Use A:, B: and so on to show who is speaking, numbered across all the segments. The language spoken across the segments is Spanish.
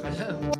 A: Callado.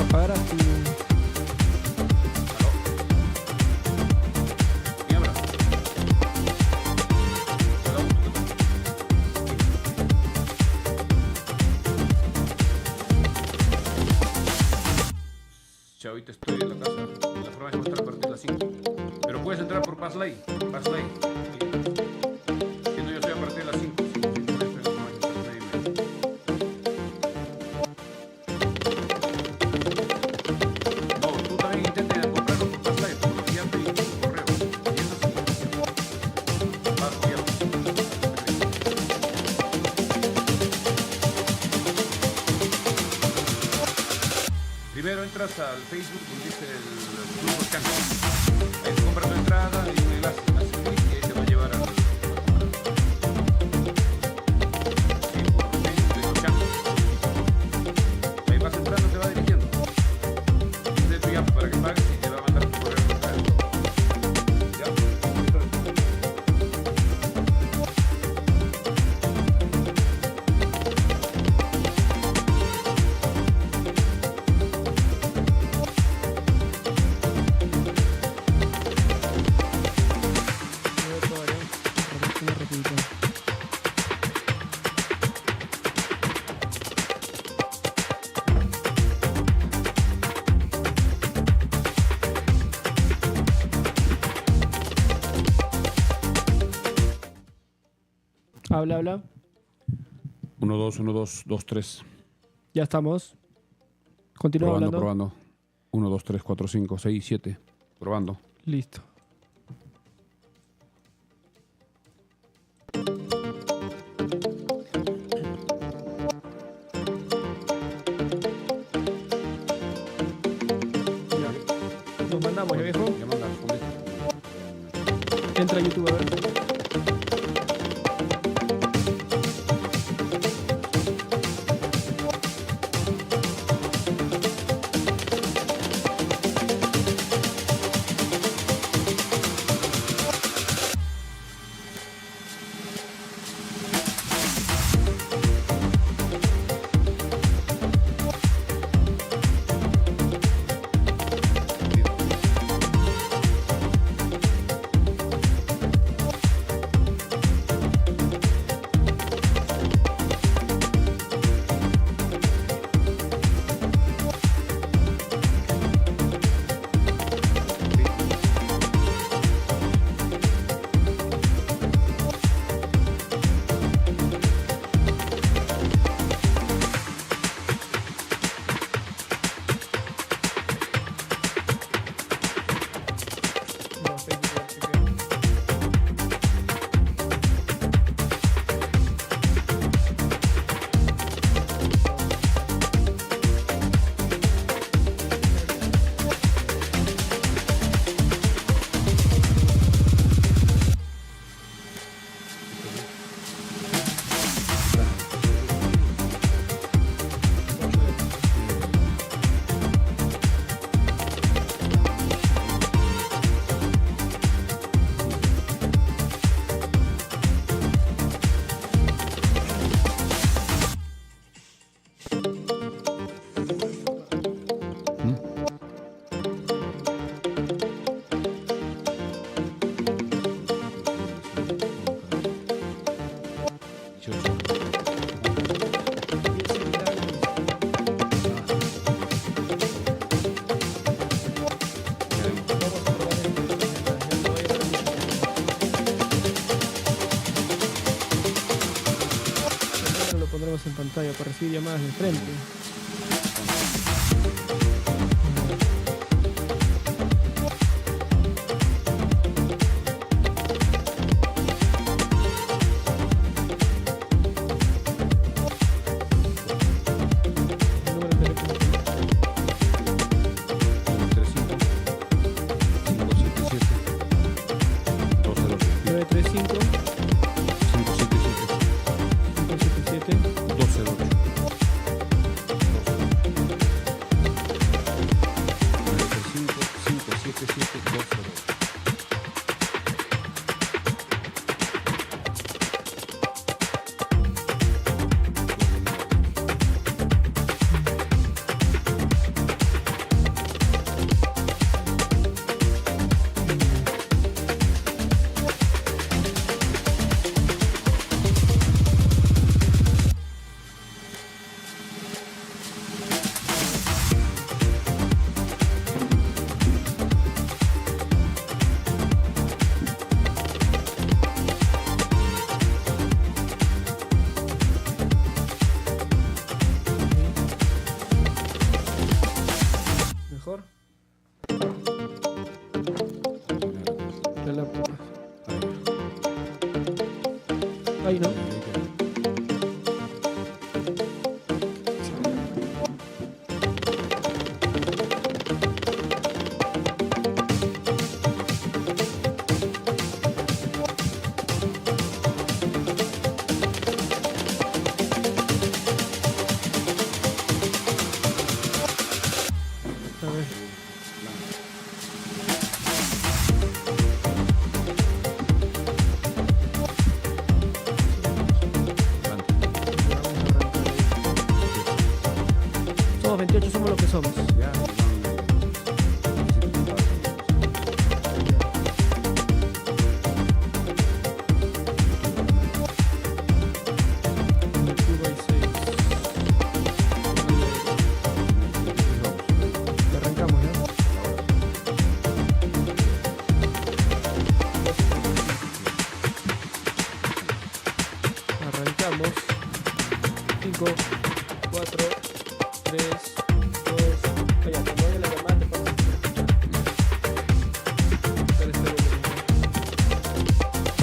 B: Apagar así.
C: Niebla. Ya ahorita estoy en la casa. La farmacia va a estar a partir de las 5. Pero puedes entrar por Paslay. Paslay. Si no, yo estoy a partir de las 5. No, tú también intentes comprarlo por Paslay, porque ya pedí tu correo. Y eso sí. Vas bien. Primero entras al Facebook donde dice el Club Volcán. Ahí compras tu entrada y un enlace. Haces clic y ahí te va a llevar a sí, por Facebook de Volcán. Ahí vas entrando, te va dirigiendo. Dice tu llave para que pagues y te va a mandar tu correo electrónico. ¿Ya?
B: Habla, habla.
C: 1, 2, 1, 2, 2, 3.
B: Ya estamos. Continúa
C: Probando,
B: hablando.
C: probando. 1, 2, 3, 4, 5, 6, 7. Probando.
B: Listo. Nos mandamos, ya viejo.
C: Ya manda, respondiste.
B: Entra a YouTube a ver. pantalla para recibir llamadas de frente. Mejor. La laptop. Ahí no. A ver. Somos 28, somos lo que somos. YouTube hay 6. Arrancamos, ¿ya? Arrancamos. 5, 4, 3, 2. Calla, cuando haga la llamada te paso. Dale, espera,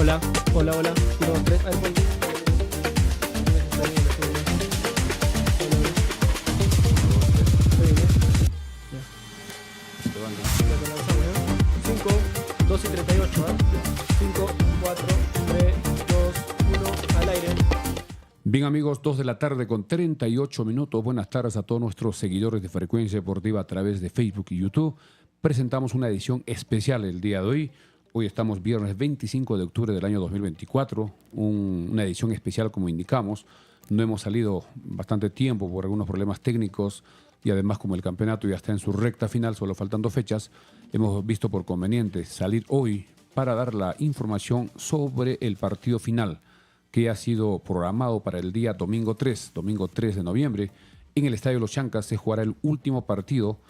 B: hola, hola, hola. 1, 2, 3. Ahí voy. Ya te lanzamos, ¿ya? 5, 2 y 38, ¿ah? 5, 4, 3, 2, 1, al aire.
C: Bien amigos, 2 de la tarde con 38 minutos. Buenas tardes a todos nuestros seguidores de Frecuencia Deportiva a través de Facebook y YouTube. Presentamos una edición especial el día de hoy. Hoy estamos viernes 25 de octubre del año 2024. Una edición especial como indicamos. No hemos salido bastante tiempo por algunos problemas técnicos y además como el campeonato ya está en su recta final, solo faltan 2 fechas, hemos visto por conveniente salir hoy para dar la información sobre el partido final que ha sido programado para el día domingo 3 de noviembre. En el Estadio Los Chancas se jugará el último partido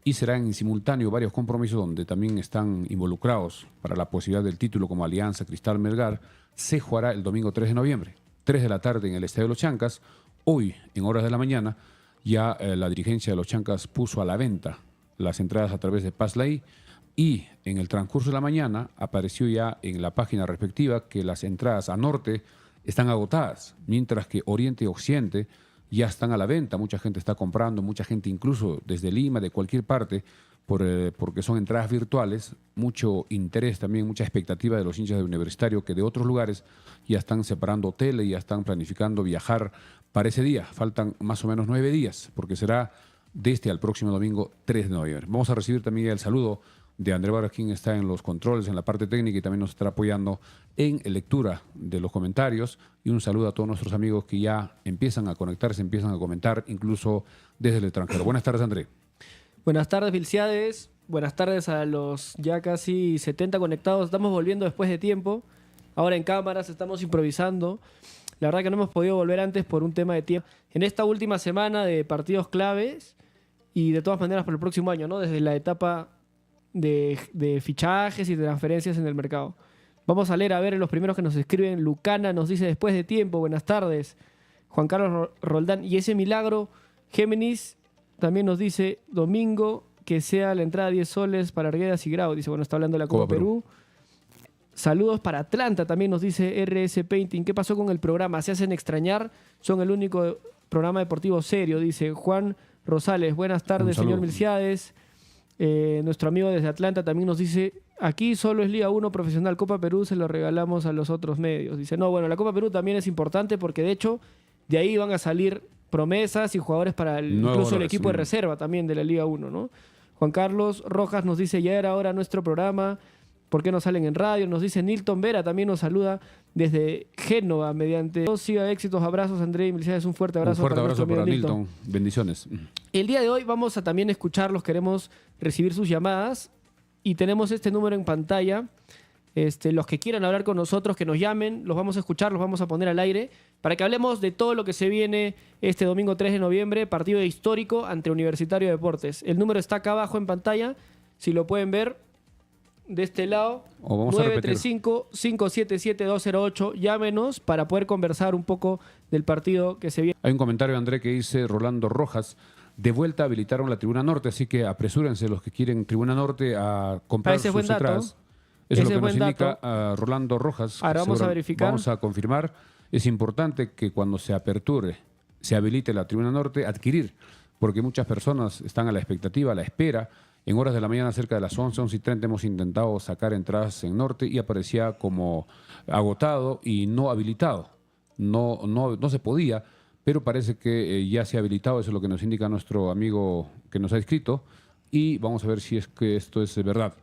C: y serán en simultáneo varios compromisos donde también están involucrados para la posibilidad del título como Alianza, Cristal, Melgar. Se jugará el domingo 3 de noviembre, 3 de la tarde en el Estadio Los Chancas. Hoy, en horas de la mañana, ya la dirigencia de Los Chancas puso a la venta las entradas a través de Passlay y en el transcurso de la mañana apareció ya en la página respectiva que las entradas a norte están agotadas, mientras que oriente y occidente ya están a la venta. Mucha gente está comprando, mucha gente incluso desde Lima, de cualquier parte, porque son entradas virtuales. Mucho interés también, mucha expectativa de los hinchas de Universitario que de otros lugares ya están separando hoteles, ya están planificando viajar para ese día. Faltan más o menos 9 días, porque será desde al próximo domingo 3 de noviembre. Vamos a recibir también el saludo de André Vargas, quien está en los controles, en la parte técnica y también nos estará apoyando en lectura de los comentarios. Y un saludo a todos nuestros amigos que ya empiezan a conectarse, empiezan a comentar, incluso desde el extranjero. Buenas tardes, André.
B: Buenas tardes, Vilciades. Buenas tardes a los ya casi 70 conectados. Estamos volviendo después de tiempo. Ahora en cámaras estamos improvisando. La verdad que no hemos podido volver antes por un tema de tiempo. En esta última semana de partidos claves y de todas maneras por el próximo año, ¿no? Desde la etapa de fichajes y de transferencias en el mercado. Vamos a leer a ver los primeros que nos escriben. Lucana nos dice después de tiempo, buenas tardes. Juan Carlos Roldán. Y ese milagro, Géminis también nos dice, domingo, que sea la entrada 10 soles para Arguedas y Grau. Dice, bueno, está hablando de la Copa Perú. Saludos para Atlanta, también nos dice RS Painting. ¿Qué pasó con el programa? ¿Se hacen extrañar? Son el único programa deportivo serio, dice Juan Rosales. Buenas tardes, señor Milciades. Nuestro amigo desde Atlanta también nos dice, aquí solo es Liga 1 profesional, Copa Perú se lo regalamos a los otros medios. Dice, no, bueno, la Copa Perú también es importante porque de hecho de ahí van a salir promesas y jugadores para incluso el equipo de reserva también de la Liga 1, ¿no? Juan Carlos Rojas nos dice, ya era hora nuestro programa. ¿Por qué no salen en radio? Nos dice Nilton Vera, también nos saluda desde Génova mediante... Siga éxitos, abrazos, André y Milciades, un fuerte abrazo.
C: Un fuerte abrazo para Nilton. Bendiciones.
B: El día de hoy vamos a también escucharlos, queremos recibir sus llamadas y tenemos este número en pantalla. Los que quieran hablar con nosotros, que nos llamen, los vamos a escuchar, los vamos a poner al aire para que hablemos de todo lo que se viene este domingo 3 de noviembre, partido histórico ante Universitario de Deportes. El número está acá abajo en pantalla, si lo pueden ver. De este lado, 935-577-208. Llámenos para poder conversar un poco del partido que se viene.
C: Hay un comentario, André, que dice Rolando Rojas. De vuelta habilitaron la Tribuna Norte, así que apresúrense los que quieren Tribuna Norte a comprar sus entradas. Eso es lo que nos indica Rolando Rojas.
B: Ahora vamos a verificar.
C: Vamos a confirmar. Es importante que cuando se aperture, se habilite la Tribuna Norte, adquirir, porque muchas personas están a la expectativa, a la espera. En horas de la mañana, cerca de las 11:30, hemos intentado sacar entradas en Norte y aparecía como agotado y no habilitado. No se podía, pero parece que ya se ha habilitado. Eso es lo que nos indica nuestro amigo que nos ha escrito. Y vamos a ver si es que esto es verdad.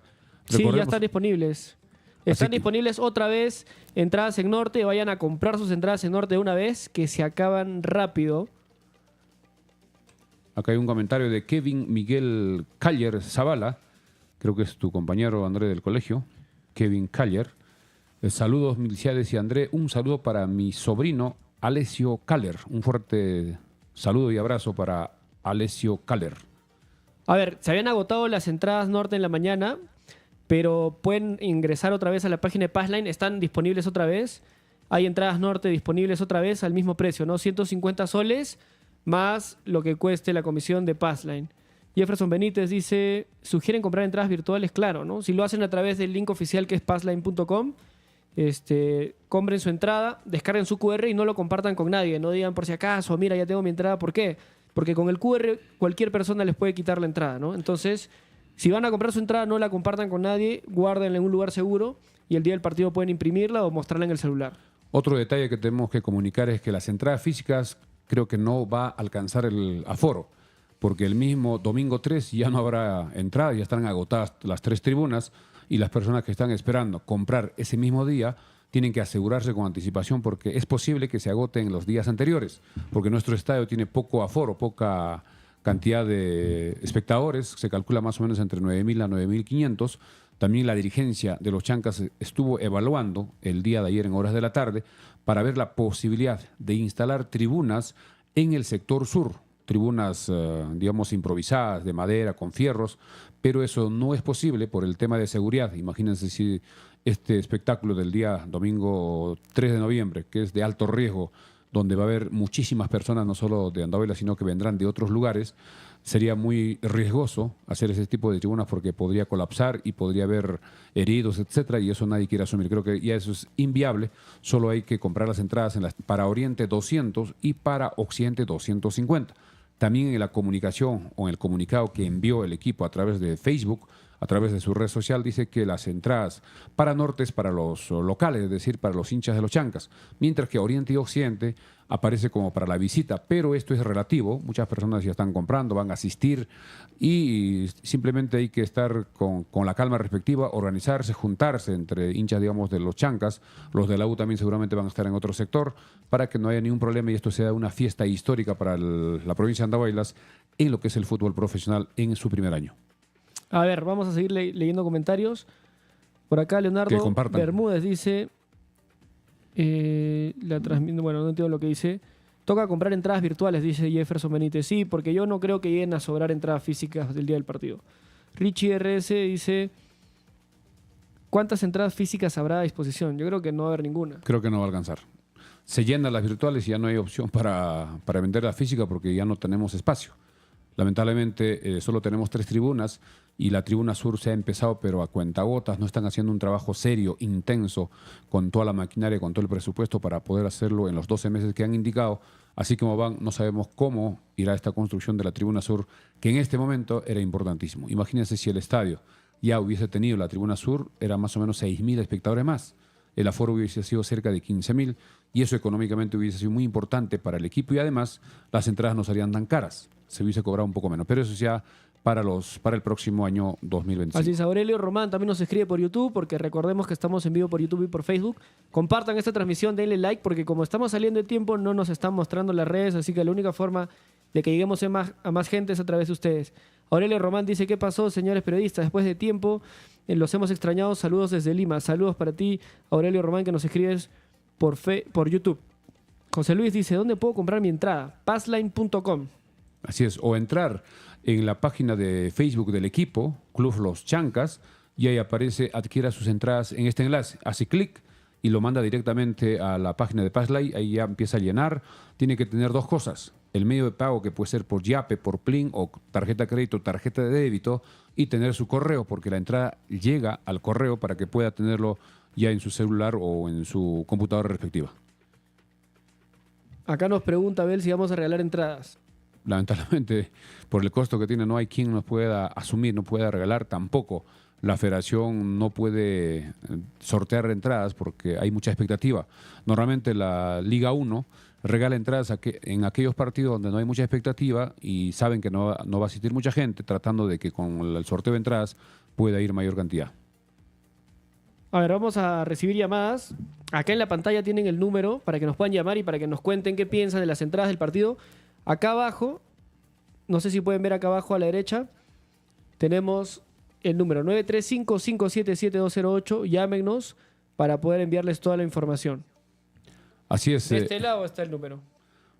B: Sí, ya están disponibles. Están disponibles otra vez entradas en Norte. Vayan a comprar sus entradas en Norte de una vez, que se acaban rápido.
C: Acá hay un comentario de Kevin Miguel Caller Zavala, creo que es tu compañero André del colegio, Kevin Caller. Saludos Milciades y André, un saludo para mi sobrino Alessio Caller. Un fuerte saludo y abrazo para Alessio Caller.
B: A ver, se habían agotado las entradas Norte en la mañana, pero pueden ingresar otra vez a la página de Passline, están disponibles otra vez. Hay entradas Norte disponibles otra vez al mismo precio, ¿no? 150 soles. Más lo que cueste la comisión de Passline. Jefferson Benítez dice, ¿sugieren comprar entradas virtuales? Claro, ¿no? Si lo hacen a través del link oficial que es passline.com, compren su entrada, descarguen su QR y no lo compartan con nadie. No digan por si acaso, mira, ya tengo mi entrada. ¿Por qué? Porque con el QR cualquier persona les puede quitar la entrada, ¿no? Entonces, si van a comprar su entrada, no la compartan con nadie, guárdenla en un lugar seguro y el día del partido pueden imprimirla o mostrarla en el celular.
C: Otro detalle que tenemos que comunicar es que las entradas físicas creo que no va a alcanzar el aforo, porque el mismo domingo 3 ya no habrá entrada, ya estarán agotadas las 3 tribunas y las personas que están esperando comprar ese mismo día tienen que asegurarse con anticipación porque es posible que se agoten los días anteriores, porque nuestro estadio tiene poco aforo, poca cantidad de espectadores, se calcula más o menos entre 9.000 a 9.500. También la dirigencia de los Chancas estuvo evaluando el día de ayer en horas de la tarde para ver la posibilidad de instalar tribunas en el sector sur, tribunas, digamos, improvisadas, de madera, con fierros, pero eso no es posible por el tema de seguridad. Imagínense si este espectáculo del día domingo 3 de noviembre, que es de alto riesgo, donde va a haber muchísimas personas, no solo de Andahuayla, sino que vendrán de otros lugares, sería muy riesgoso hacer ese tipo de tribunas porque podría colapsar y podría haber heridos, etcétera, y eso nadie quiere asumir. Creo que ya eso es inviable, solo hay que comprar las entradas para Oriente 200 y para Occidente 250. También en la comunicación o en el comunicado que envió el equipo a través de Facebook, a través de su red social, dice que las entradas para Norte es para los locales, es decir, para los hinchas de los Chancas, mientras que Oriente y Occidente aparece como para la visita, pero esto es relativo, muchas personas ya están comprando, van a asistir y simplemente hay que estar con la calma respectiva, organizarse, juntarse entre hinchas, digamos, de los Chancas, los de la U también seguramente van a estar en otro sector, para que no haya ningún problema y esto sea una fiesta histórica para la provincia de Andahuaylas en lo que es el fútbol profesional en su primer año.
B: A ver, vamos a seguir leyendo comentarios. Por acá Leonardo Bermúdez dice, bueno, no entiendo lo que dice. Toca comprar entradas virtuales, dice Jefferson Benítez. Sí, porque yo no creo que lleguen a sobrar entradas físicas del día del partido. Richie RS dice, ¿cuántas entradas físicas habrá a disposición? Yo creo que no va a haber ninguna.
C: Creo que no va a alcanzar. se llenan las virtuales y ya no hay opción para vender la física porque ya no tenemos espacio. Lamentablemente solo tenemos 3 tribunas y la tribuna sur se ha empezado pero a cuentagotas, no están haciendo un trabajo serio, intenso, con toda la maquinaria, con todo el presupuesto para poder hacerlo en los 12 meses que han indicado. Así como van, no sabemos cómo irá esta construcción de la tribuna sur, que en este momento era importantísimo. Imagínense si el estadio ya hubiese tenido la tribuna sur, era más o menos 6.000 espectadores más. El aforo hubiese sido cerca de 15.000 y eso económicamente hubiese sido muy importante para el equipo y además las entradas no serían tan caras, se hubiese cobrado un poco menos, pero eso ya para el próximo año 2025.
B: Así es, Aurelio Román también nos escribe por YouTube, porque recordemos que estamos en vivo por YouTube y por Facebook. Compartan esta transmisión, denle like, porque como estamos saliendo de tiempo no nos están mostrando las redes, así que la única forma de que lleguemos a más gente es a través de ustedes. Aurelio Román dice: ¿qué pasó, señores periodistas? Después de tiempo, los hemos extrañado. Saludos desde Lima. Saludos para ti, Aurelio Román, que nos escribes por YouTube. José Luis dice: ¿dónde puedo comprar mi entrada? Passline.com.
C: Así es, o entrar en la página de Facebook del equipo, Club Los Chancas, y ahí aparece adquiera sus entradas en este enlace. Hace clic y lo manda directamente a la página de Passline, ahí ya empieza a llenar. Tiene que tener 2 cosas: el medio de pago, que puede ser por Yape, por Plin o tarjeta de crédito, tarjeta de débito, y tener su correo, porque la entrada llega al correo para que pueda tenerlo ya en su celular o en su computadora respectiva.
B: Acá nos pregunta Abel si vamos a regalar entradas.
C: Lamentablemente, por el costo que tiene, no hay quien nos pueda asumir, no pueda regalar tampoco. La federación no puede sortear entradas porque hay mucha expectativa. Normalmente la Liga 1 regala entradas en aquellos partidos donde no hay mucha expectativa y saben que no va a asistir mucha gente, tratando de que con el sorteo de entradas pueda ir mayor cantidad.
B: A ver, vamos a recibir llamadas. Acá en la pantalla tienen el número para que nos puedan llamar y para que nos cuenten qué piensan de las entradas del partido. Acá abajo, no sé si pueden ver acá abajo a la derecha, tenemos el número 935-577-208. Llámenos para poder enviarles toda la información.
C: Así es.
B: De este lado está el número.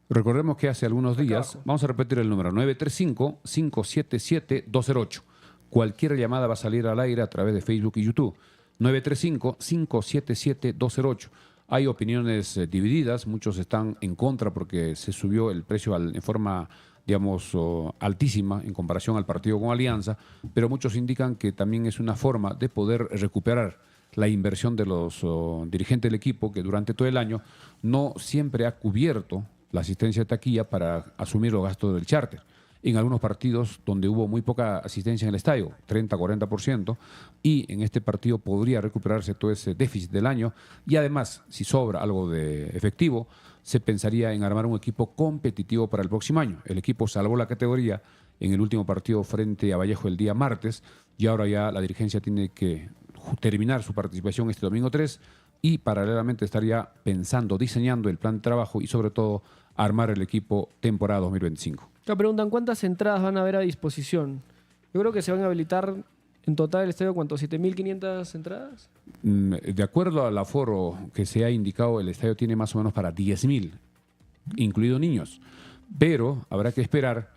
C: Recordemos que hace algunos días,
B: abajo.
C: vamos a repetir el número, 935-577-208. Cualquier llamada va a salir al aire a través de Facebook y YouTube. 935-577-208. Hay opiniones divididas, muchos están en contra porque se subió el precio en forma, digamos, altísima en comparación al partido con Alianza, pero muchos indican que también es una forma de poder recuperar la inversión de los dirigentes del equipo, que durante todo el año no siempre ha cubierto la asistencia de taquilla para asumir los gastos del charter. En algunos partidos donde hubo muy poca asistencia en el estadio, 30-40%, y en este partido podría recuperarse todo ese déficit del año. Y además, si sobra algo de efectivo, se pensaría en armar un equipo competitivo para el próximo año. El equipo salvó la categoría en el último partido frente a Vallejo el día martes, y ahora ya la dirigencia tiene que terminar su participación este domingo 3 y paralelamente estar ya pensando, diseñando el plan de trabajo y sobre todo armar el equipo temporada 2025.
B: Acá preguntan cuántas entradas van a haber a disposición. Yo creo que se van a habilitar en total el estadio, ¿cuánto? ¿7.500 entradas?
C: De acuerdo al aforo que se ha indicado, el estadio tiene más o menos para 10.000, incluidos niños. Pero habrá que esperar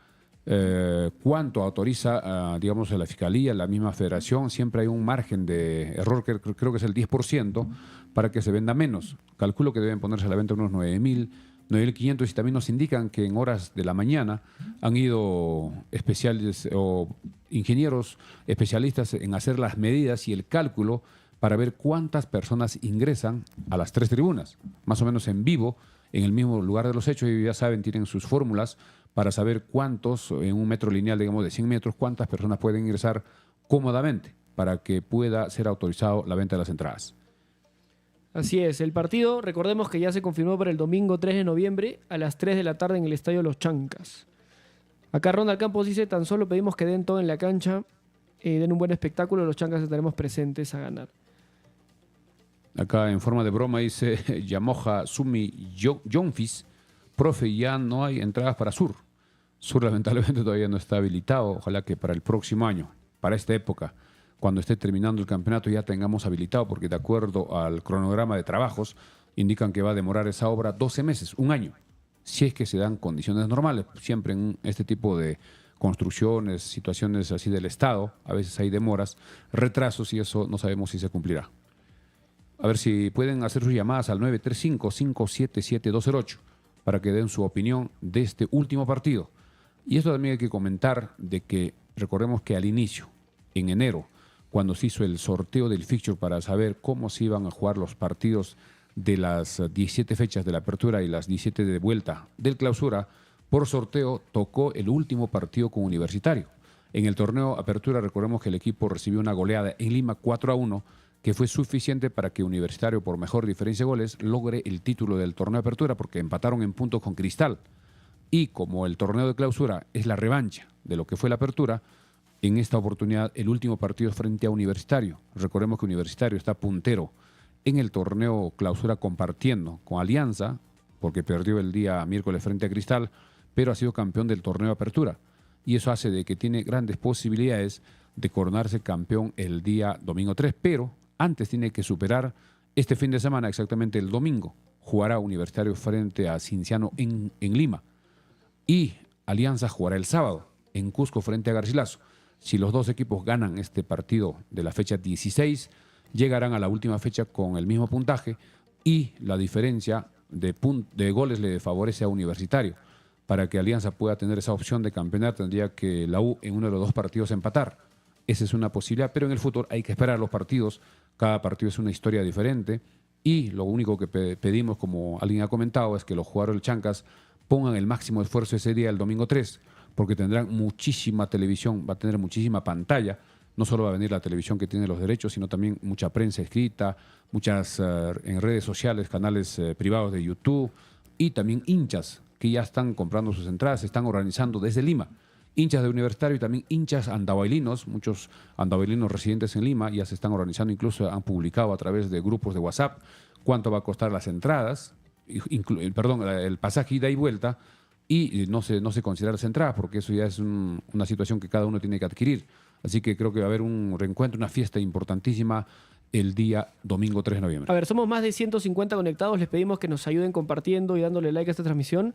C: cuánto autoriza, digamos, la Fiscalía, la misma Federación. Siempre hay un margen de error, que creo que es el 10%, para que se venda menos. Calculo que deben ponerse a la venta unos 9.500, y también nos indican que en horas de la mañana han ido especiales o ingenieros especialistas en hacer las medidas y el cálculo para ver cuántas personas ingresan a las 3 tribunas, más o menos en vivo, en el mismo lugar de los hechos. Y ya saben, tienen sus fórmulas para saber cuántos, en un metro lineal, digamos, de 100 metros, cuántas personas pueden ingresar cómodamente para que pueda ser autorizado la venta de las entradas.
B: Así es, el partido, recordemos que ya se confirmó para el domingo 3 de noviembre a las 3 de la tarde en el Estadio Los Chancas. Acá Ronald Campos dice: tan solo pedimos que den todo en la cancha, den un buen espectáculo, los Chancas estaremos presentes a ganar.
C: Acá en forma de broma dice Yamoja Sumi Jonfis: profe, ya no hay entradas para Sur. Sur lamentablemente todavía no está habilitado, ojalá que para el próximo año, para esta época, cuando esté terminando el campeonato, ya tengamos habilitado, porque de acuerdo al cronograma de trabajos, indican que va a demorar esa obra 12 meses, un año, si es que se dan condiciones normales. Siempre en este tipo de construcciones, situaciones así del Estado, a veces hay demoras, retrasos, y eso no sabemos si se cumplirá. A ver si pueden hacer sus llamadas al 935-577-208 para que den su opinión de este último partido. Y esto también hay que comentar de que recordemos que al inicio, en enero, cuando se hizo el sorteo del fixture para saber cómo se iban a jugar los partidos de las 17 fechas de la apertura y las 17 de vuelta del clausura, por sorteo tocó el último partido con Universitario. En el torneo apertura recordemos que el equipo recibió una goleada en Lima 4-1, que fue suficiente para que Universitario, por mejor diferencia de goles, logre el título del torneo apertura porque empataron en puntos con Cristal. Y como el torneo de clausura es la revancha de lo que fue la apertura, en esta oportunidad el último partido es frente a Universitario. Recordemos que Universitario está puntero en el torneo clausura compartiendo con Alianza, porque perdió el día miércoles frente a Cristal, pero ha sido campeón del torneo apertura. Y eso hace de que tiene grandes posibilidades de coronarse campeón el día domingo 3, pero antes tiene que superar este fin de semana, exactamente el domingo. Jugará Universitario frente a Cienciano en Lima. Y Alianza jugará el sábado en Cusco frente a Garcilaso. Si los dos equipos ganan este partido de la fecha 16, llegarán a la última fecha con el mismo puntaje y la diferencia de goles le favorece a Universitario. Para que Alianza pueda tener esa opción de campeonar, tendría que la U en uno de los dos partidos empatar. Esa es una posibilidad, pero en el fútbol hay que esperar los partidos. Cada partido es una historia diferente y lo único que pedimos, como alguien ha comentado, es que los jugadores del Chancas pongan el máximo esfuerzo ese día, el domingo 3, porque tendrán muchísima televisión, va a tener muchísima pantalla. No solo va a venir la televisión que tiene los derechos, sino también mucha prensa escrita, muchas en redes sociales, canales privados de YouTube y también hinchas que ya están comprando sus entradas, se están organizando desde Lima. Hinchas de Universitario y también hinchas andahuaylinos, muchos andahuaylinos residentes en Lima ya se están organizando, incluso han publicado a través de grupos de WhatsApp cuánto va a costar las entradas, el pasaje ida y vuelta, y no se considera las entradas porque eso ya es una situación que cada uno tiene que adquirir. Así que creo que va a haber un reencuentro, una fiesta importantísima el día domingo 3 de noviembre.
B: A ver, somos más de 150 conectados. Les pedimos que nos ayuden compartiendo y dándole like a esta transmisión.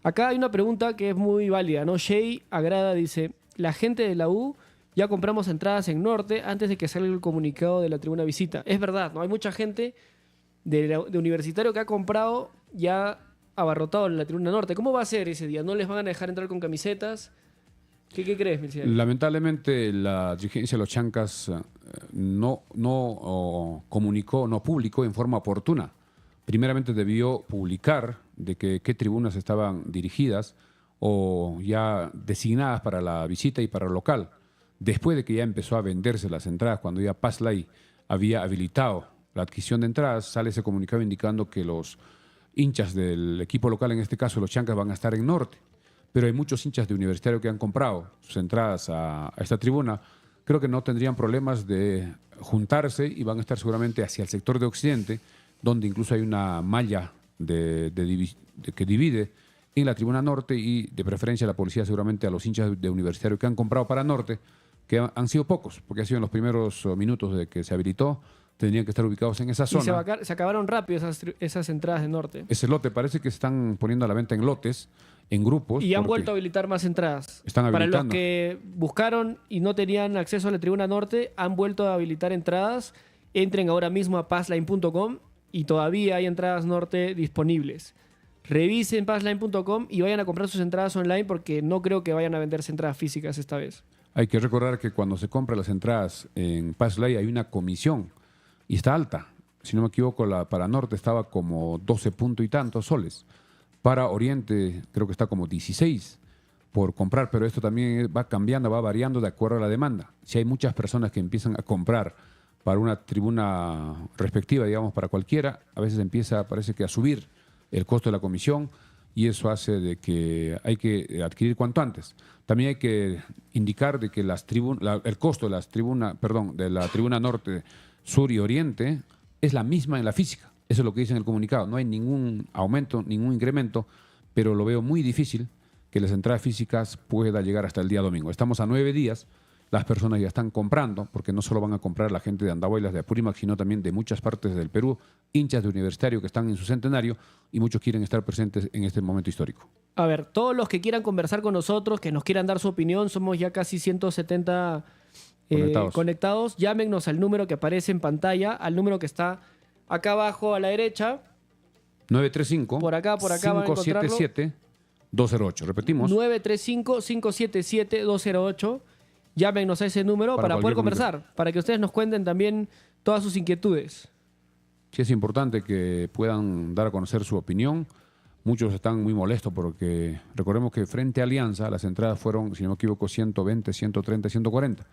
B: Acá hay una pregunta que es muy válida, ¿no? Shay Agrada dice, la gente de la U ya compramos entradas en Norte antes de que salga el comunicado de la tribuna visita. Es verdad, ¿no? Hay mucha gente de Universitario que ha comprado ya abarrotado en la tribuna Norte. ¿Cómo va a ser ese día? ¿No les van a dejar entrar con camisetas? ¿Qué crees, Mircea?
C: Lamentablemente la dirigencia de los Chancas no comunicó, no publicó en forma oportuna. Primeramente debió publicar de qué tribunas estaban dirigidas o ya designadas para la visita y para el local. Después de que ya empezó a venderse las entradas, cuando ya Pazlay había habilitado la adquisición de entradas, sale ese comunicado indicando que los hinchas del equipo local, en este caso los Chancas, van a estar en Norte. Pero hay muchos hinchas de Universitario que han comprado sus entradas a esta tribuna. Creo que no tendrían problemas de juntarse y van a estar seguramente hacia el sector de Occidente, donde incluso hay una malla que divide en la tribuna norte y de preferencia la policía seguramente a los hinchas de Universitario que han comprado para Norte, que han sido pocos, porque ha sido en los primeros minutos de que se habilitó, tendrían que estar ubicados en esa zona.
B: Y se acabaron rápido esas entradas de Norte.
C: Ese lote parece que se están poniendo a la venta en lotes, en grupos.
B: Y han vuelto a habilitar más entradas.
C: Están habilitando.
B: Para los que buscaron y no tenían acceso a la tribuna norte, han vuelto a habilitar entradas. Entren ahora mismo a passline.com y todavía hay entradas norte disponibles. Revisen passline.com y vayan a comprar sus entradas online porque no creo que vayan a venderse entradas físicas esta vez.
C: Hay que recordar que cuando se compran las entradas en Passline hay una comisión y está alta. Si no me equivoco, para Norte estaba como 12 punto y tantos soles. Para Oriente creo que está como 16 por comprar, pero esto también va cambiando, va variando de acuerdo a la demanda. Si hay muchas personas que empiezan a comprar para una tribuna respectiva, digamos, para cualquiera, a veces parece que a subir el costo de la comisión y eso hace de que hay que adquirir cuanto antes. También hay que indicar de que el costo de la tribuna norte, sur y oriente es la misma en la física. Eso es lo que dice en el comunicado. No hay ningún aumento, ningún incremento, pero lo veo muy difícil que las entradas físicas puedan llegar hasta el día domingo. Estamos a 9 días, las personas ya están comprando, porque no solo van a comprar la gente de Andahuaylas, de Apurímac, sino también de muchas partes del Perú, hinchas de Universitario que están en su centenario y muchos quieren estar presentes en este momento histórico.
B: A ver, todos los que quieran conversar con nosotros, que nos quieran dar su opinión, somos ya casi 170 conectados. Llámenos al número que aparece en pantalla, al número que está acá abajo a la derecha.
C: 935.
B: Por acá van a encontrarlo.
C: 577-208. Repetimos.
B: 935-577-208. Llámenos a ese número para poder conversar, para que ustedes nos cuenten también todas sus inquietudes.
C: Sí, es importante que puedan dar a conocer su opinión. Muchos están muy molestos porque recordemos que frente a Alianza las entradas fueron, si no me equivoco, 120, 130, 140.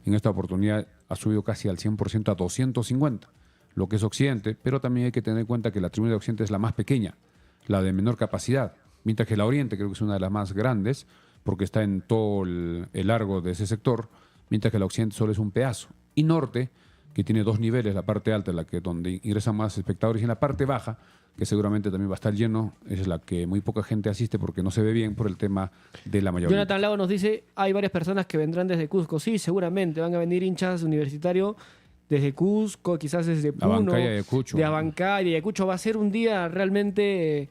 C: En esta oportunidad ha subido casi al 100% a 250, lo que es Occidente, pero también hay que tener en cuenta que la tribuna de Occidente es la más pequeña, la de menor capacidad, mientras que la Oriente creo que es una de las más grandes porque está en todo el largo de ese sector, mientras que la Occidente solo es un pedazo. Y Norte, que tiene dos niveles, la parte alta, donde ingresan más espectadores, y en la parte baja, que seguramente también va a estar lleno, es la que muy poca gente asiste porque no se ve bien por el tema de la mayoría.
B: Jonathan Lago nos dice, hay varias personas que vendrán desde Cusco. Sí, seguramente van a venir hinchas Universitario desde Cusco, quizás desde Puno,
C: Abancay, Ayacucho.
B: de Abancay, de Ayacucho. Va a ser un día realmente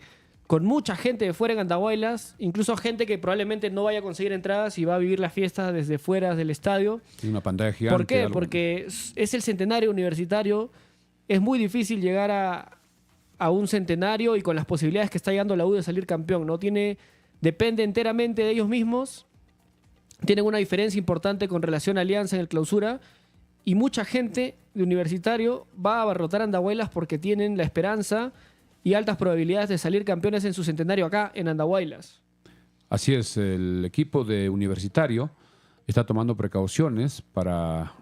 B: con mucha gente de fuera en Andahuaylas, incluso gente que probablemente no vaya a conseguir entradas y va a vivir la fiesta desde fuera del estadio.
C: Tiene una pantalla gigante.
B: ¿Por qué? Porque es el centenario universitario. Es muy difícil llegar a un centenario y con las posibilidades que está llegando la U de salir campeón. Depende enteramente de ellos mismos. Tienen una diferencia importante con relación a Alianza en el clausura. Y mucha gente de Universitario va a abarrotar Andahuaylas porque tienen la esperanza y altas probabilidades de salir campeones en su centenario acá, en Andahuaylas.
C: Así es, el equipo de Universitario está tomando precauciones para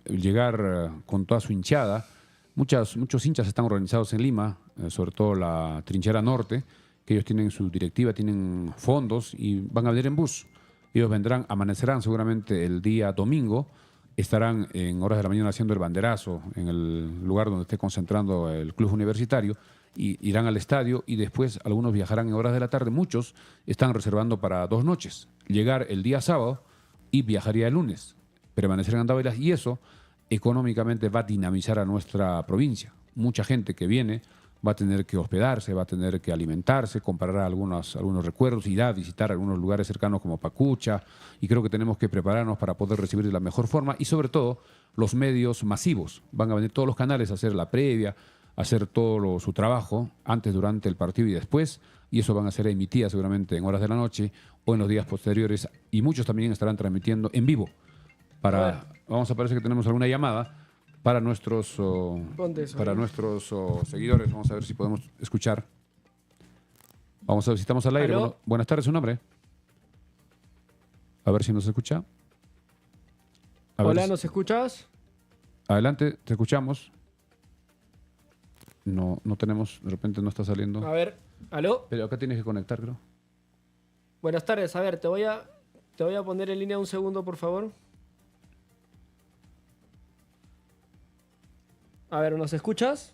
C: llegar con toda su hinchada. Muchos hinchas están organizados en Lima, sobre todo la Trinchera Norte, que ellos tienen su directiva, tienen fondos y van a venir en bus. Ellos amanecerán seguramente el día domingo, estarán en horas de la mañana haciendo el banderazo en el lugar donde esté concentrando el club universitario, y irán al estadio y después algunos viajarán en horas de la tarde. Muchos están reservando para 2 noches, llegar el día sábado y viajaría el lunes, permanecer en Andahuaylas, y eso económicamente va a dinamizar a nuestra provincia. Mucha gente que viene va a tener que hospedarse, va a tener que alimentarse, comprar algunos recuerdos, ir a visitar algunos lugares cercanos como Pacucha, y creo que tenemos que prepararnos para poder recibir de la mejor forma, y sobre todo los medios masivos. Van a venir todos los canales a hacer la previa, a hacer todo su trabajo antes, durante el partido y después, y eso van a ser emitidas seguramente en horas de la noche o en los días posteriores, y muchos también estarán transmitiendo en vivo. Vamos a parece que tenemos alguna llamada para nuestros seguidores. Vamos a ver si podemos escuchar. Vamos a ver si estamos al aire. Bueno, buenas tardes, ¿su nombre? A ver si nos escucha.
B: Hola, ¿nos escuchas?
C: Adelante, te escuchamos. No tenemos, de repente no está saliendo.
B: A ver, ¿aló?
C: Pero acá tienes que conectar, creo.
B: Buenas tardes, a ver, te voy a poner en línea un segundo, por favor. A ver, ¿nos escuchas?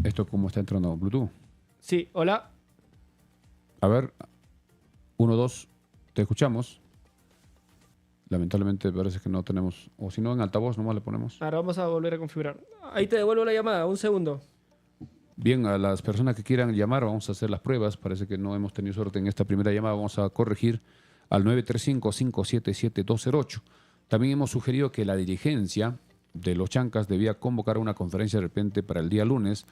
C: ¿Esto cómo está entrando? ¿Bluetooth?
B: Sí, hola.
C: A ver, 1, 2, te escuchamos. Lamentablemente parece que no tenemos, o si no en altavoz nomás le ponemos.
B: Ahora vamos a volver a configurar. Ahí te devuelvo la llamada, un segundo.
C: Bien, a las personas que quieran llamar vamos a hacer las pruebas. Parece que no hemos tenido suerte en esta primera llamada. Vamos a corregir al 935-577-208. También hemos sugerido que la dirigencia de los Chancas debía convocar una conferencia de repente para el día lunes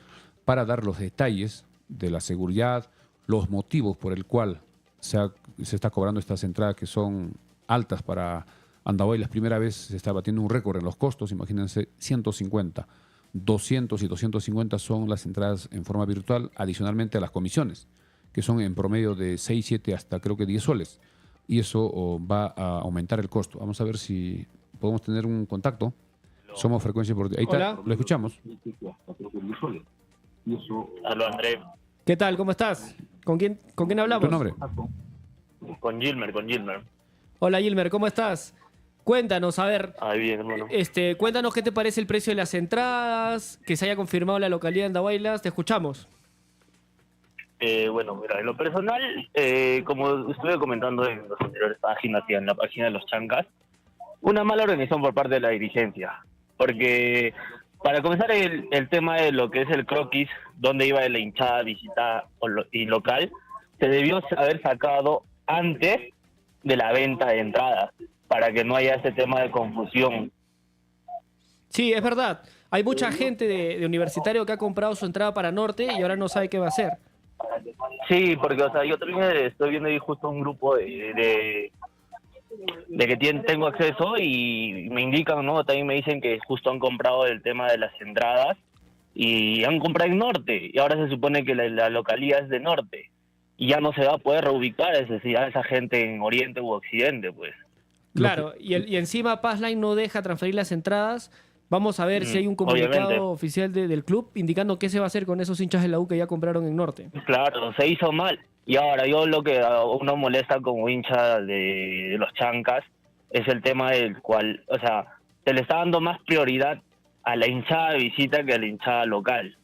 C: para dar los detalles de la seguridad, los motivos por el cual se está cobrando estas entradas que son altas para Andahuaylas. Primera vez se está batiendo un récord en los costos, imagínense, 150, 200 y 250 son las entradas en forma virtual, adicionalmente a las comisiones, que son en promedio de 6, 7 hasta creo que 10 soles, y eso va a aumentar el costo. Vamos a ver si podemos tener un contacto. Somos Frecuencia Deportiva. Ahí está, lo escuchamos.
A: Aló, André.
B: ¿Qué tal? ¿Cómo estás? ¿Con quién hablamos?
C: ¿Tu nombre?
A: Con Gilmer.
B: Hola, Gilmer, ¿cómo estás? Cuéntanos, a ver.
A: Ahí bien, hermano.
B: Cuéntanos qué te parece el precio de las entradas, que se haya confirmado la localidad de Andahuaylas. Te escuchamos.
A: Bueno, mira, en lo personal, como estuve comentando en las anteriores páginas y en la página de los Chancas, una mala organización por parte de la dirigencia. Porque para comenzar el tema de lo que es el croquis, donde iba la hinchada, visita y local, se debió haber sacado antes de la venta de entradas, para que no haya ese tema de confusión.
B: Sí, es verdad. Hay mucha gente de Universitario que ha comprado su entrada para Norte y ahora no sabe qué va a hacer.
A: Sí, porque, o sea, yo también estoy viendo ahí justo un grupo de que tengo acceso y me indican, ¿no? También me dicen que justo han comprado el tema de las entradas y han comprado en Norte y ahora se supone que la localidad es de Norte y ya no se va a poder reubicar a esa gente en Oriente u Occidente, pues.
B: Claro, y encima Passline no deja transferir las entradas. Vamos a ver si hay un comunicado
A: Obviamente.
B: oficial del club indicando qué se va a hacer con esos hinchas de la U que ya compraron en Norte.
A: Claro, se hizo mal. Y ahora yo lo que a uno molesta como hincha de los Chancas es el tema del cual, o sea, se le está dando más prioridad a la hinchada de visita que a la hinchada local.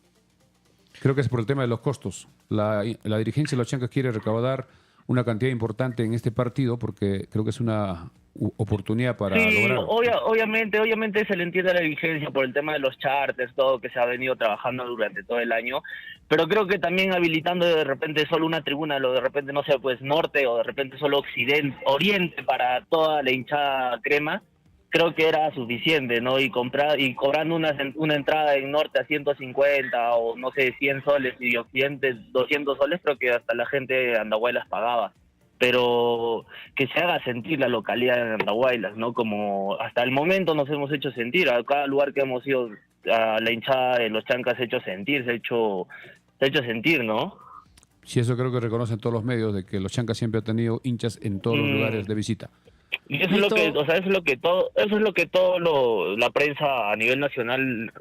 C: Creo que es por el tema de los costos. La dirigencia de los Chancas quiere recaudar una cantidad importante en este partido porque creo que es una oportunidad para
A: Sí,
C: lograr.
A: obviamente se le entiende a la dirigencia por el tema de los charters, todo que se ha venido trabajando durante todo el año, pero creo que también habilitando de repente solo una tribuna, lo de repente no sé, pues norte o de repente solo occidente, oriente para toda la hinchada crema, creo que era suficiente, ¿no? Y cobrando una entrada en norte a 150 o no sé, 100 soles y de occidente 200 soles, creo que hasta la gente de Andahuaylas pagaba. Pero que se haga sentir la localidad de Andahuaylas, ¿no? Como hasta el momento nos hemos hecho sentir, a cada lugar que hemos ido, a la hinchada de los Chancas se ha hecho sentir, se ha hecho sentir, ¿no?
C: Sí, eso creo que reconocen todos los medios, de que los Chancas siempre han tenido hinchas en todos los lugares de visita.
A: Y eso es lo que, o sea, eso es lo que la prensa a nivel nacional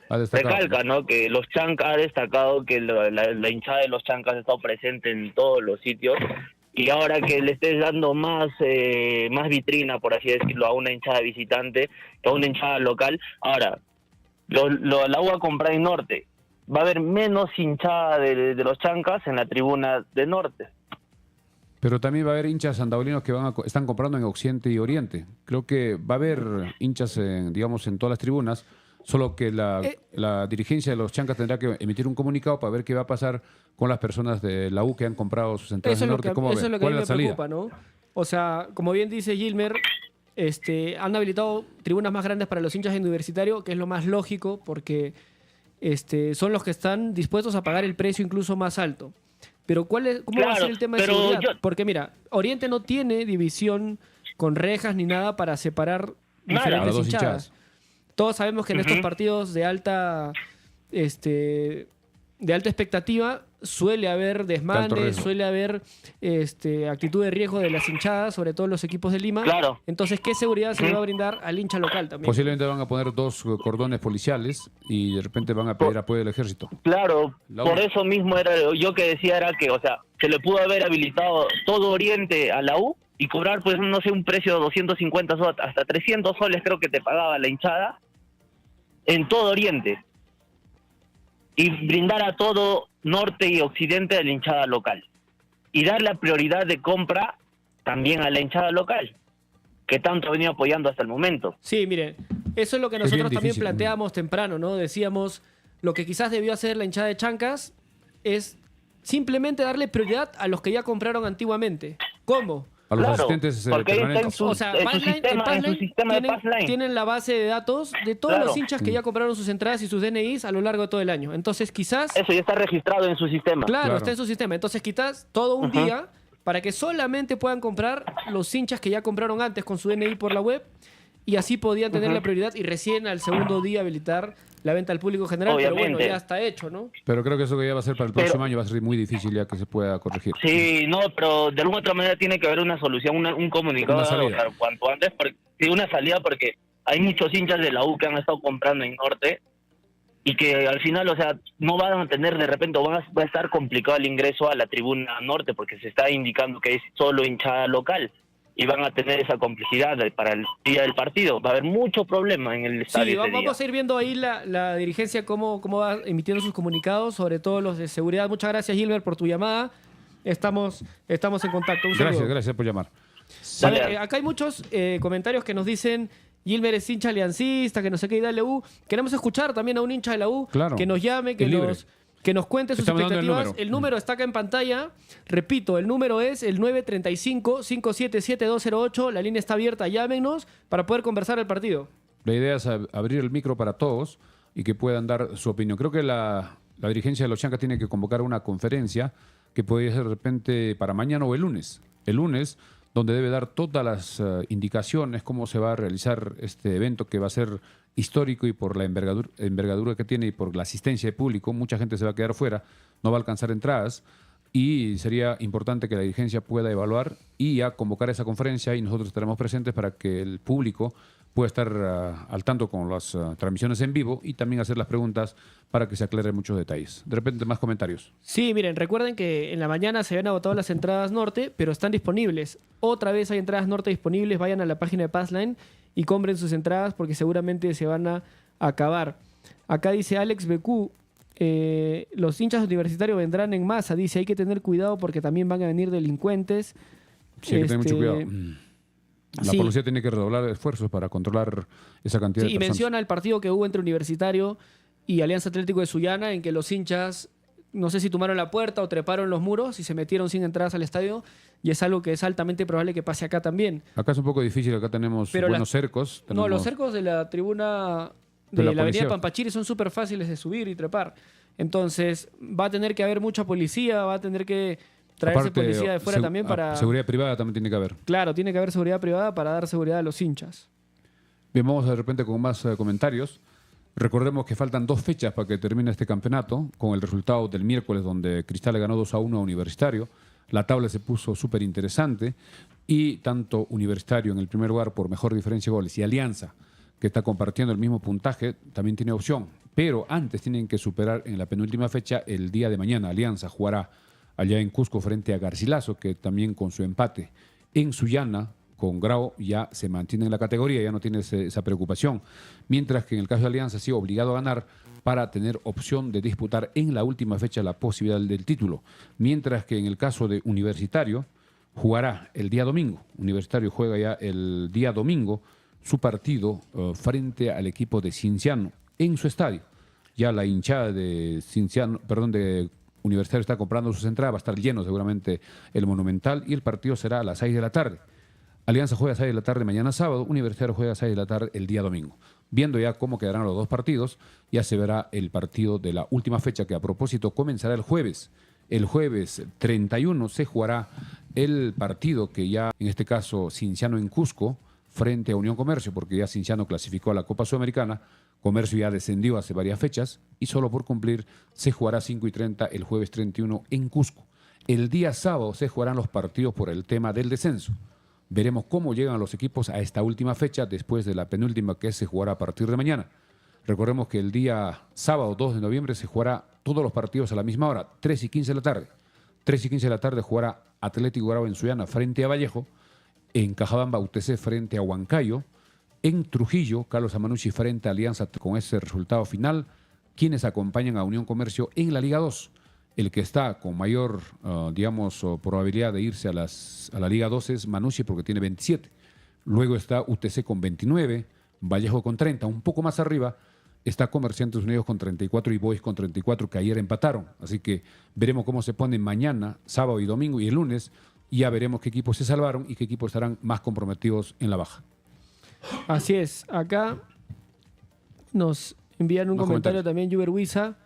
C: Ha destacado,
A: recalca, ¿no? Que los Chancas ha destacado que la hinchada de los Chancas ha estado presente en todos los sitios y ahora que le estés dando más vitrina, por así decirlo, a una hinchada visitante, a una hinchada local, ahora la U va a comprar en Norte, va a haber menos hinchada de los Chancas en la tribuna de Norte.
C: Pero también va a haber hinchas andaulinos que están comprando en Occidente y Oriente. Creo que va a haber hinchas, digamos, en todas las tribunas, solo que la dirigencia de los Chancas tendrá que emitir un comunicado para ver qué va a pasar con las personas de la U que han comprado sus entradas
B: Eso
C: en
B: es lo
C: Norte.
B: que,
C: ¿Cómo
B: eso es
C: ven?
B: lo que a
C: ¿Cuál
B: mí
C: es
B: me
C: la salida?
B: preocupa, ¿no? O sea, como bien dice Gilmer, han habilitado tribunas más grandes para los hinchas de Universitario, que es lo más lógico porque son los que están dispuestos a pagar el precio incluso más alto. Pero ¿cómo va a ser el tema de seguridad? Porque mira, Oriente no tiene división con rejas ni nada para separar diferentes
C: dos
B: hinchadas. Todos sabemos que en estos partidos de alta expectativa suele haber desmanes, suele haber actitud de riesgo de las hinchadas, sobre todo los equipos de Lima.
A: Claro.
B: Entonces, ¿qué seguridad se le va a brindar al hincha local también?
C: Posiblemente van a poner 2 cordones policiales y de repente van a pedir apoyo del ejército.
A: Claro, por eso mismo yo que decía era que, o sea, se le pudo haber habilitado todo Oriente a la U y cobrar, pues, no sé, un precio de 250 soles, hasta 300 soles creo que te pagaba la hinchada en todo Oriente. Y brindar a todo norte y occidente de la hinchada local. Y dar la prioridad de compra también a la hinchada local, que tanto ha venido apoyando hasta el momento.
B: Sí, miren, eso es lo que
C: Es
B: nosotros
C: bien
B: también
C: difícil.
B: planteábamos temprano, ¿no? Decíamos, lo que quizás debió hacer la hinchada de Chancas es simplemente darle prioridad a los que ya compraron antiguamente. ¿Cómo?
C: A los
A: Claro,
C: asistentes
A: porque ahí está
C: permanentes.
B: O sea,
A: en su
B: Passline
A: sistema de Passline.
B: tienen la base de datos de todos
A: Claro.
B: los hinchas que ya compraron sus entradas y sus DNIs a lo largo de todo el año. Entonces, quizás...
A: Eso ya está registrado en su sistema.
B: Claro, está en su sistema. Entonces, quizás todo un día para que solamente puedan comprar los hinchas que ya compraron antes con su DNI por la web y así podían tener la prioridad y recién al segundo día habilitar la venta al público general. Pero
A: Obviamente.
B: bueno, ya está hecho, ¿no?
C: Pero creo que eso que ya va a ser para el próximo año va a ser muy difícil ya que se pueda corregir.
A: Sí, no, pero de alguna otra manera tiene que haber una solución, un comunicado,
C: Una salida.
A: o sea, cuanto antes, una salida, porque hay muchos hinchas de la U que han estado comprando en Norte y que al final, o sea, no van a tener de repente, o va a estar complicado el ingreso a la tribuna Norte porque se está indicando que es solo hinchada local y van a tener esa complicidad para el día del partido. Va a haber mucho problema en el estadio.
B: Sí,
A: ese día.
B: vamos a ir viendo ahí la dirigencia cómo va emitiendo sus comunicados, sobre todo los de seguridad. Muchas gracias, Gilbert, por tu llamada. Estamos en contacto. Un saludo.
C: Gracias por llamar.
B: Dale, acá hay muchos comentarios que nos dicen Gilbert es hincha aliancista, que no sé qué, y dale U. Queremos escuchar también a un hincha de la U,
C: Claro.
B: que nos llame, que
C: Es libre.
B: nos cuente sus
C: Estamos dando el
B: expectativas.
C: número.
B: El número está acá en pantalla. Repito, el número es el 935-577-208. La línea está abierta, llámenos para poder conversar el partido.
C: La idea es abrir el micro para todos y que puedan dar su opinión. Creo que la dirigencia de los Chancas tiene que convocar una conferencia que puede ser de repente para mañana o el lunes. El lunes, donde debe dar todas las indicaciones, cómo se va a realizar este evento que va a ser histórico y por la envergadura que tiene y por la asistencia de público, mucha gente se va a quedar fuera, no va a alcanzar entradas y sería importante que la dirigencia pueda evaluar y ya convocar esa conferencia y nosotros estaremos presentes para que el público pueda estar al tanto con las transmisiones en vivo y también hacer las preguntas para que se aclaren muchos detalles. De repente, más comentarios.
B: Sí, miren, recuerden que en la mañana se habían agotado las entradas norte, pero están disponibles. Otra vez hay entradas norte disponibles. Vayan a la página de Passline y compren sus entradas porque seguramente se van a acabar. Acá dice Alex BQ, los hinchas universitarios vendrán en masa. Dice, hay que tener cuidado porque también van a venir delincuentes.
C: Sí, hay que tener mucho cuidado. La
B: Sí.
C: policía tiene que redoblar esfuerzos para controlar esa cantidad de
B: Sí, y
C: personas.
B: menciona el partido que hubo entre Universitario y Alianza Atlético de Sullana, en que los hinchas, no sé si tomaron la puerta o treparon los muros y se metieron sin entradas al estadio, y es algo que es altamente probable que pase acá también.
C: Acá es un poco difícil, acá tenemos
B: Pero
C: buenos cercos.
B: No, los
C: tenemos-
B: cercos de la tribuna
C: De
B: de
C: la
B: la avenida
C: policía.
B: Pampachiri son súper fáciles de subir y trepar. Entonces, va a tener que haber mucha policía, va a tener que traerse
C: Aparte,
B: policía de fuera también para...
C: Seguridad privada también tiene que haber.
B: Claro, tiene que haber seguridad privada para dar seguridad a los hinchas.
C: Bien, vamos de repente con más comentarios. Recordemos que faltan 2 fechas para que termine este campeonato, con el resultado del miércoles donde Cristal le ganó 2-1 a Universitario. La tabla se puso súper interesante y tanto Universitario en el primer lugar por mejor diferencia de goles y Alianza, que está compartiendo el mismo puntaje, también tiene opción. Pero antes tienen que superar en la penúltima fecha el día de mañana. Alianza jugará allá en Cusco frente a Garcilaso, que también con su empate en Sullana con Grau ya se mantiene en la categoría, ya no tiene esa preocupación. Mientras que en el caso de Alianza ha sido obligado a ganar para tener opción de disputar en la última fecha la posibilidad del título. Mientras que en el caso de Universitario jugará el día domingo. Universitario juega ya el día domingo su partido frente al equipo de Cienciano en su estadio. Ya la hinchada de de Universitario está comprando sus entradas, va a estar lleno seguramente el Monumental y el partido será a las 6 de la tarde. Alianza juega a 6 de la tarde mañana sábado, Universitario juega a 6 de la tarde el día domingo. Viendo ya cómo quedarán los 2 partidos, ya se verá el partido de la última fecha que a propósito comenzará el jueves. El jueves 31 se jugará el partido que ya, en este caso, Cienciano en Cusco, frente a Unión Comercio, porque ya Cienciano clasificó a la Copa Sudamericana, Comercio ya descendió hace varias fechas y solo por cumplir se jugará 5:30 el jueves 31 en Cusco. El día sábado se jugarán los partidos por el tema del descenso. Veremos cómo llegan los equipos a esta última fecha después de la penúltima que se jugará a partir de mañana. Recordemos que el día sábado 2 de noviembre se jugará todos los partidos a la misma hora, 3:15 de la tarde. 3:15 de la tarde jugará Atlético Grau en Sullana frente a Vallejo, en Cajabamba UTC frente a Huancayo, en Trujillo Carlos Amanucci frente a Alianza con ese resultado final, quienes acompañan a Unión Comercio en la Liga 2. El que está con mayor, probabilidad de irse a la Liga 2 es Manucci porque tiene 27. Luego está UTC con 29, Vallejo con 30. Un poco más arriba está Comerciantes Unidos con 34 y Boys con 34, que ayer empataron. Así que veremos cómo se ponen mañana, sábado y domingo y el lunes. Y ya veremos qué equipos se salvaron y qué equipos estarán más comprometidos en la baja.
B: Así es. Acá nos envían un
C: Más
B: comentario
C: comentarios.
B: también, Juber Huiza.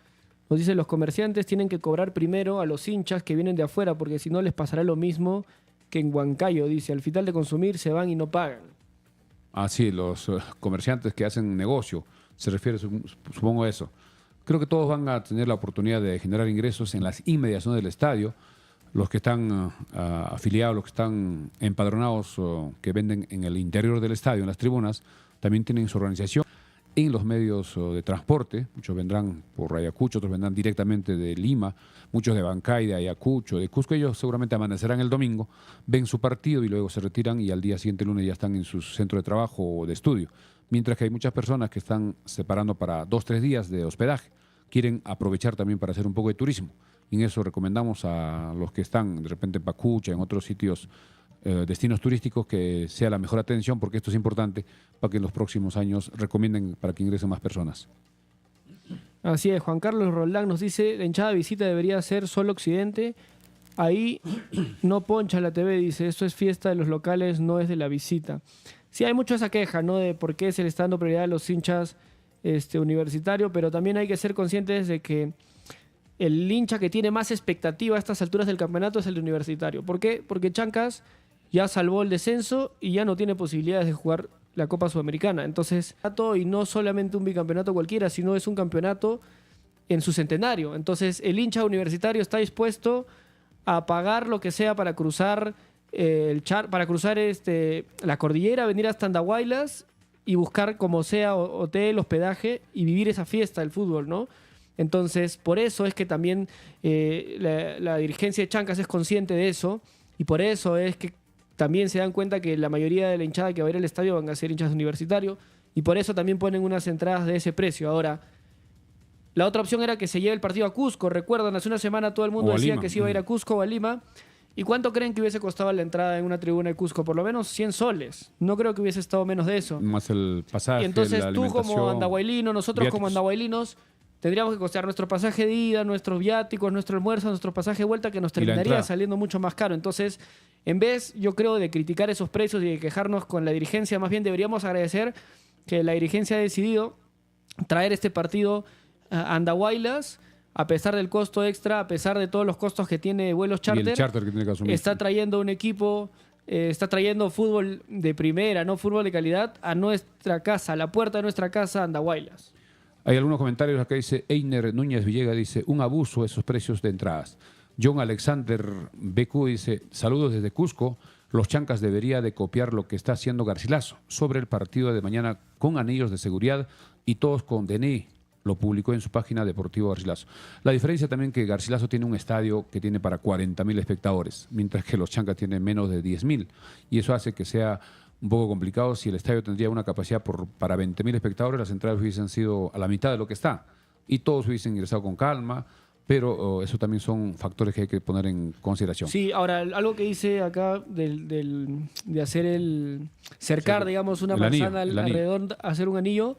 B: Nos dice, los comerciantes tienen que cobrar primero a los hinchas que vienen de afuera, porque si no les pasará lo mismo que en Huancayo. Dice, al final de consumir se van y no pagan.
C: Ah, sí, los comerciantes que hacen negocio, se refiere, supongo, a eso. Creo que todos van a tener la oportunidad de generar ingresos en las inmediaciones del estadio. Los que están afiliados, los que están empadronados, que venden en el interior del estadio, en las tribunas, también tienen su organización en los medios de transporte. Muchos vendrán por Ayacucho, otros vendrán directamente de Lima, muchos de Bancay, de Ayacucho, de Cusco. Ellos seguramente amanecerán el domingo, ven su partido y luego se retiran y al día siguiente, lunes, ya están en su centro de trabajo o de estudio. Mientras que hay muchas personas que están separando para 2 o 3 días de hospedaje. Quieren aprovechar también para hacer un poco de turismo. Y en eso recomendamos a los que están de repente en Pacucha, en otros sitios, destinos turísticos, que sea la mejor atención, porque esto es importante para que en los próximos años recomienden para que ingresen más personas.
B: Así es, Juan Carlos Roldán nos dice, la hinchada de visita debería ser solo Occidente. Ahí no poncha la TV, dice, esto es fiesta de los locales, no es de la visita. Sí, hay mucho esa queja, ¿no? De por qué se le está dando prioridad a los hinchas universitarios, pero también hay que ser conscientes de que el hincha que tiene más expectativa a estas alturas del campeonato es el universitario. ¿Por qué? Porque Chancas ya salvó el descenso y ya no tiene posibilidades de jugar la Copa Sudamericana. Entonces, y no solamente un bicampeonato cualquiera, sino es un campeonato en su centenario. Entonces, el hincha universitario está dispuesto a pagar lo que sea para cruzar la cordillera, venir hasta Andahuaylas y buscar como sea hotel, hospedaje y vivir esa fiesta del fútbol, ¿no? Entonces, por eso es que también la dirigencia de Chancas es consciente de eso y por eso es que también se dan cuenta que la mayoría de la hinchada que va a ir al estadio van a ser hinchas universitarios y por eso también ponen unas entradas de ese precio. Ahora, la otra opción era que se lleve el partido a Cusco. Recuerdan, hace una semana todo el mundo decía
C: Lima.
B: que se iba a ir a Cusco o a Lima. ¿Y cuánto creen que hubiese costado la entrada en una tribuna de Cusco? Por lo menos 100 soles. No creo que hubiese estado menos de eso.
C: Más el pasaje,
B: Y entonces
C: la
B: tú como
C: alimentación,
B: andahuaylino, nosotros
C: viáticos.
B: como andahuaylinos, tendríamos que costear nuestro pasaje de ida, nuestros viáticos, nuestro almuerzo, nuestro pasaje de vuelta, que nos
C: Y la
B: terminaría
C: entrada.
B: saliendo mucho más caro. Entonces, en vez, yo creo, de criticar esos precios y de quejarnos con la dirigencia, más bien deberíamos agradecer que la dirigencia ha decidido traer este partido a Andahuaylas, a pesar del costo extra, a pesar de todos los costos que tiene vuelos
C: Y el
B: charter.
C: charter que tiene que asumir.
B: Está trayendo un equipo, está trayendo fútbol de primera, no fútbol de calidad, a nuestra casa, a la puerta de nuestra casa, Andahuaylas.
C: Hay algunos comentarios acá, dice Einer Núñez Villegas, dice, un abuso esos precios de entradas. John Alexander BQ dice, saludos desde Cusco, los Chancas debería de copiar lo que está haciendo Garcilaso sobre el partido de mañana con anillos de seguridad y todos con DNI. Lo publicó en su página Deportivo Garcilaso. La diferencia también que Garcilaso tiene un estadio que tiene para 40.000 espectadores, mientras que los Chancas tienen menos de 10.000. Y eso hace que sea un poco complicado. Si el estadio tendría una capacidad para 20.000 espectadores, las entradas hubiesen sido a la mitad de lo que está. Y todos hubiesen ingresado con calma, pero eso también son factores que hay que poner en consideración.
B: Sí, ahora, algo que dice acá de hacer cercar,
C: Sí,
B: digamos, una
C: el anillo,
B: manzana
C: el anillo.
B: alrededor, hacer un anillo,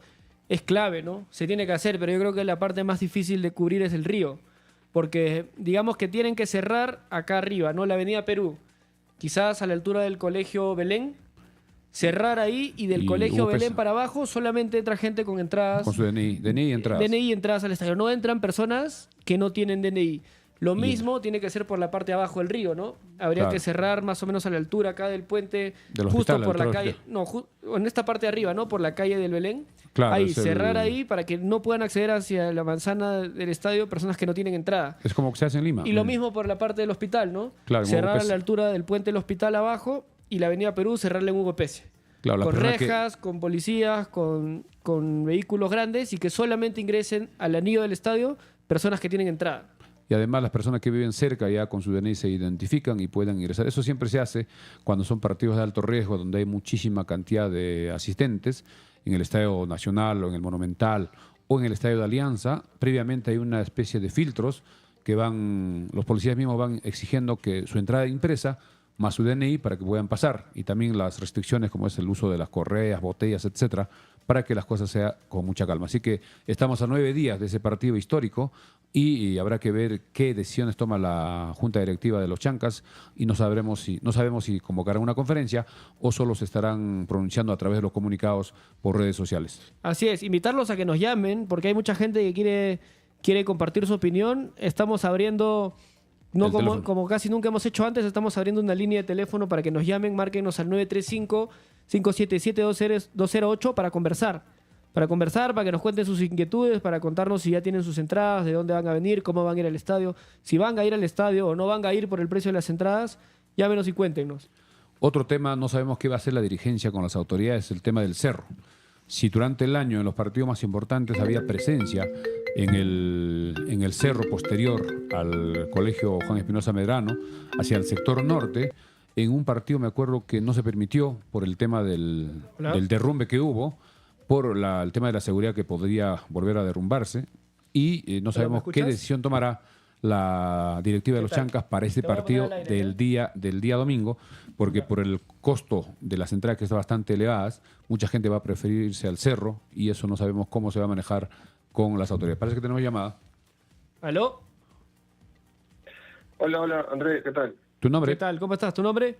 B: es clave, ¿no? Se tiene que hacer, pero yo creo que la parte más difícil de cubrir es el río. Porque digamos que tienen que cerrar acá arriba, ¿no? La Avenida Perú. Quizás a la altura del Colegio Belén. Cerrar ahí y del
C: Y
B: Colegio
C: hubo
B: Belén
C: pesa.
B: para abajo solamente entra gente con entradas.
C: Con su DNI y entradas.
B: DNI y entradas al estadio. No entran personas que no tienen DNI. Lo mismo tiene que ser por la parte de abajo del río, ¿no? Habría
C: Claro.
B: que cerrar más o menos a la altura acá del puente,
C: Del
B: justo
C: hospital,
B: por la
C: al
B: calle.
C: hospital.
B: No, en esta parte de arriba, ¿no? Por la calle del Belén.
C: Claro,
B: Ahí,
C: es el-
B: cerrar ahí para que no puedan acceder hacia la manzana del estadio personas que no tienen entrada.
C: Es como que se hace en Lima.
B: Y lo mismo por la parte del hospital, ¿no?
C: Claro, en Hugo
B: Cerrar a
C: Pese.
B: la altura del puente del hospital abajo y la avenida Perú cerrarle en Hugo Pese.
C: Claro, las
B: Con
C: personas que-
B: rejas, con policías, con vehículos grandes y que solamente ingresen al anillo del estadio personas que tienen entrada.
C: Y además las personas que viven cerca ya con su DNI se identifican y puedan ingresar. Eso siempre se hace cuando son partidos de alto riesgo, donde hay muchísima cantidad de asistentes, en el Estadio Nacional o en el Monumental o en el Estadio de Alianza. Previamente hay una especie de filtros que los policías mismos van exigiendo que su entrada impresa más su DNI para que puedan pasar. Y también las restricciones como es el uso de las correas, botellas, etcétera, para que las cosas sean con mucha calma. Así que estamos a 9 días de ese partido histórico y habrá que ver qué decisiones toma la Junta Directiva de los Chancas y no sabemos si convocarán una conferencia o solo se estarán pronunciando a través de los comunicados por redes sociales.
B: Así es, invitarlos a que nos llamen, porque hay mucha gente que quiere compartir su opinión. Estamos abriendo, no
C: El
B: como,
C: teléfono.
B: como casi nunca hemos hecho antes, estamos abriendo una línea de teléfono para que nos llamen, márquenos al 935-577-208 para conversar. Para que nos cuenten sus inquietudes, para contarnos si ya tienen sus entradas, de dónde van a venir, cómo van a ir al estadio, si van a ir al estadio o no van a ir por el precio de las entradas, llámenos y cuéntenos.
C: Otro tema, no sabemos qué va a hacer la dirigencia con las autoridades, el tema del cerro. Si durante el año en los partidos más importantes había presencia en el cerro posterior al colegio Juan Espinosa Medrano, hacia el sector norte, en un partido me acuerdo que no se permitió por el tema del derrumbe que hubo, por el tema de la seguridad que podría volver a derrumbarse, y no sabemos qué
B: escuchas?
C: decisión tomará la directiva de los
B: tal?
C: Chancas para este
B: Te voy a poner
C: partido
B: al aire,
C: del día domingo, porque por el costo de las entradas que están bastante elevadas, mucha gente va a preferir irse al cerro y eso no sabemos cómo se va a manejar con las autoridades. Parece que tenemos llamada.
B: ¿Aló?
D: Hola, Andrés, ¿qué tal?
C: ¿Tu nombre?
B: ¿Qué tal? ¿Cómo estás? ¿Tu nombre?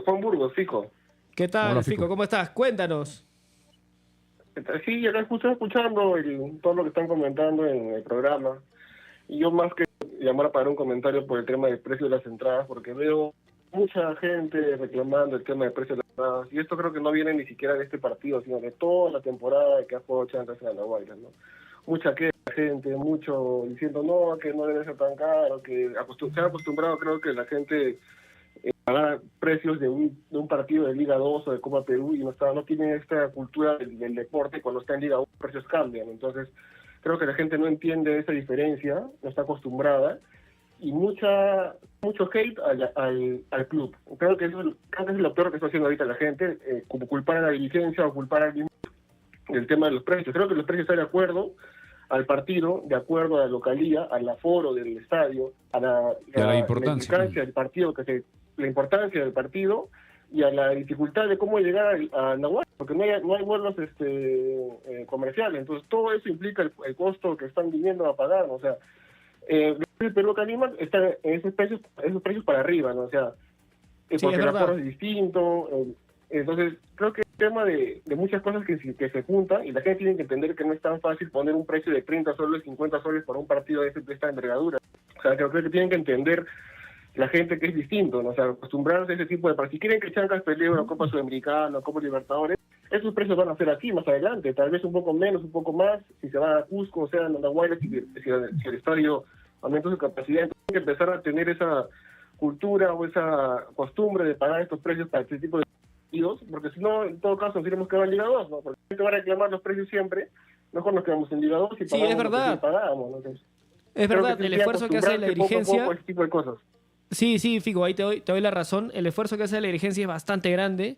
D: Juan Burgos, fijo.
B: ¿Qué tal,
C: Hola,
B: Fico?
C: Fico.
B: ¿Cómo estás? Cuéntanos.
D: Sí, acá escuchando todo lo que están comentando en el programa. Y yo más que llamar para un comentario por el tema del precio de las entradas, porque veo mucha gente reclamando el tema del precio de las entradas. Y esto creo que no viene ni siquiera de este partido, sino de toda la temporada que ha jugado Chancas en Andahuaylas, ¿no? Mucha gente, mucho diciendo no, que no debe ser tan caro, que se ha acostumbrado, creo que la gente pagar precios de un partido de Liga 2 o de Copa Perú y no tiene esta cultura del deporte. Cuando está en Liga 1 los precios cambian. Entonces creo que la gente no entiende esa diferencia, no está acostumbrada, y mucho hate al club. Creo que es lo peor que está haciendo ahorita la gente, como culpar a la dirigencia o culpar al mismo del tema de los precios. Creo que los precios están de acuerdo al partido, de acuerdo a la localía, al aforo del estadio, a
C: la importancia.
D: La del partido, la importancia del partido y a la dificultad de cómo llegar a Nahuatl, porque no hay vuelos comerciales. Entonces todo eso implica el costo que están viniendo a pagar, ¿no? O sea, el Perú Calima está en esos precios para arriba, ¿no? O sea,
B: Sí,
D: porque
B: es
D: el
B: verdad.
D: aforo es distinto. Entonces creo que el tema de muchas cosas que se juntan, y la gente tiene que entender que no es tan fácil poner un precio de 30 soles, 50 soles por un partido de esta envergadura. O sea, creo que tienen que entender la gente que es distinto, ¿no? O sea, acostumbrarse a ese tipo de partidos. Si quieren que Chancas pelee una Copa Sudamericana, una Copa Libertadores, esos precios van a ser aquí más adelante, tal vez un poco menos, un poco más, si se va a Cusco, o sea, en Andahuaylas, si el estadio aumenta su capacidad. Entonces hay que empezar a tener esa cultura o esa costumbre de pagar estos precios para este tipo de partidos, porque si no, en todo caso, nos iremos quedando en Liga 2, ¿no? Porque la gente va a reclamar los precios siempre, mejor nos quedamos en Liga 2 y
B: Sí,
D: pagamos
B: es verdad.
D: lo que pagábamos, ¿no? Entonces,
B: Es
D: creo
B: verdad,
D: que
B: el
D: sí,
B: esfuerzo que hace la
D: acostumbrarse poco a
B: dirigencia...
D: poco a ese tipo de cosas.
B: Sí, sí, Fico, ahí te doy la razón. El esfuerzo que hace la dirigencia es bastante grande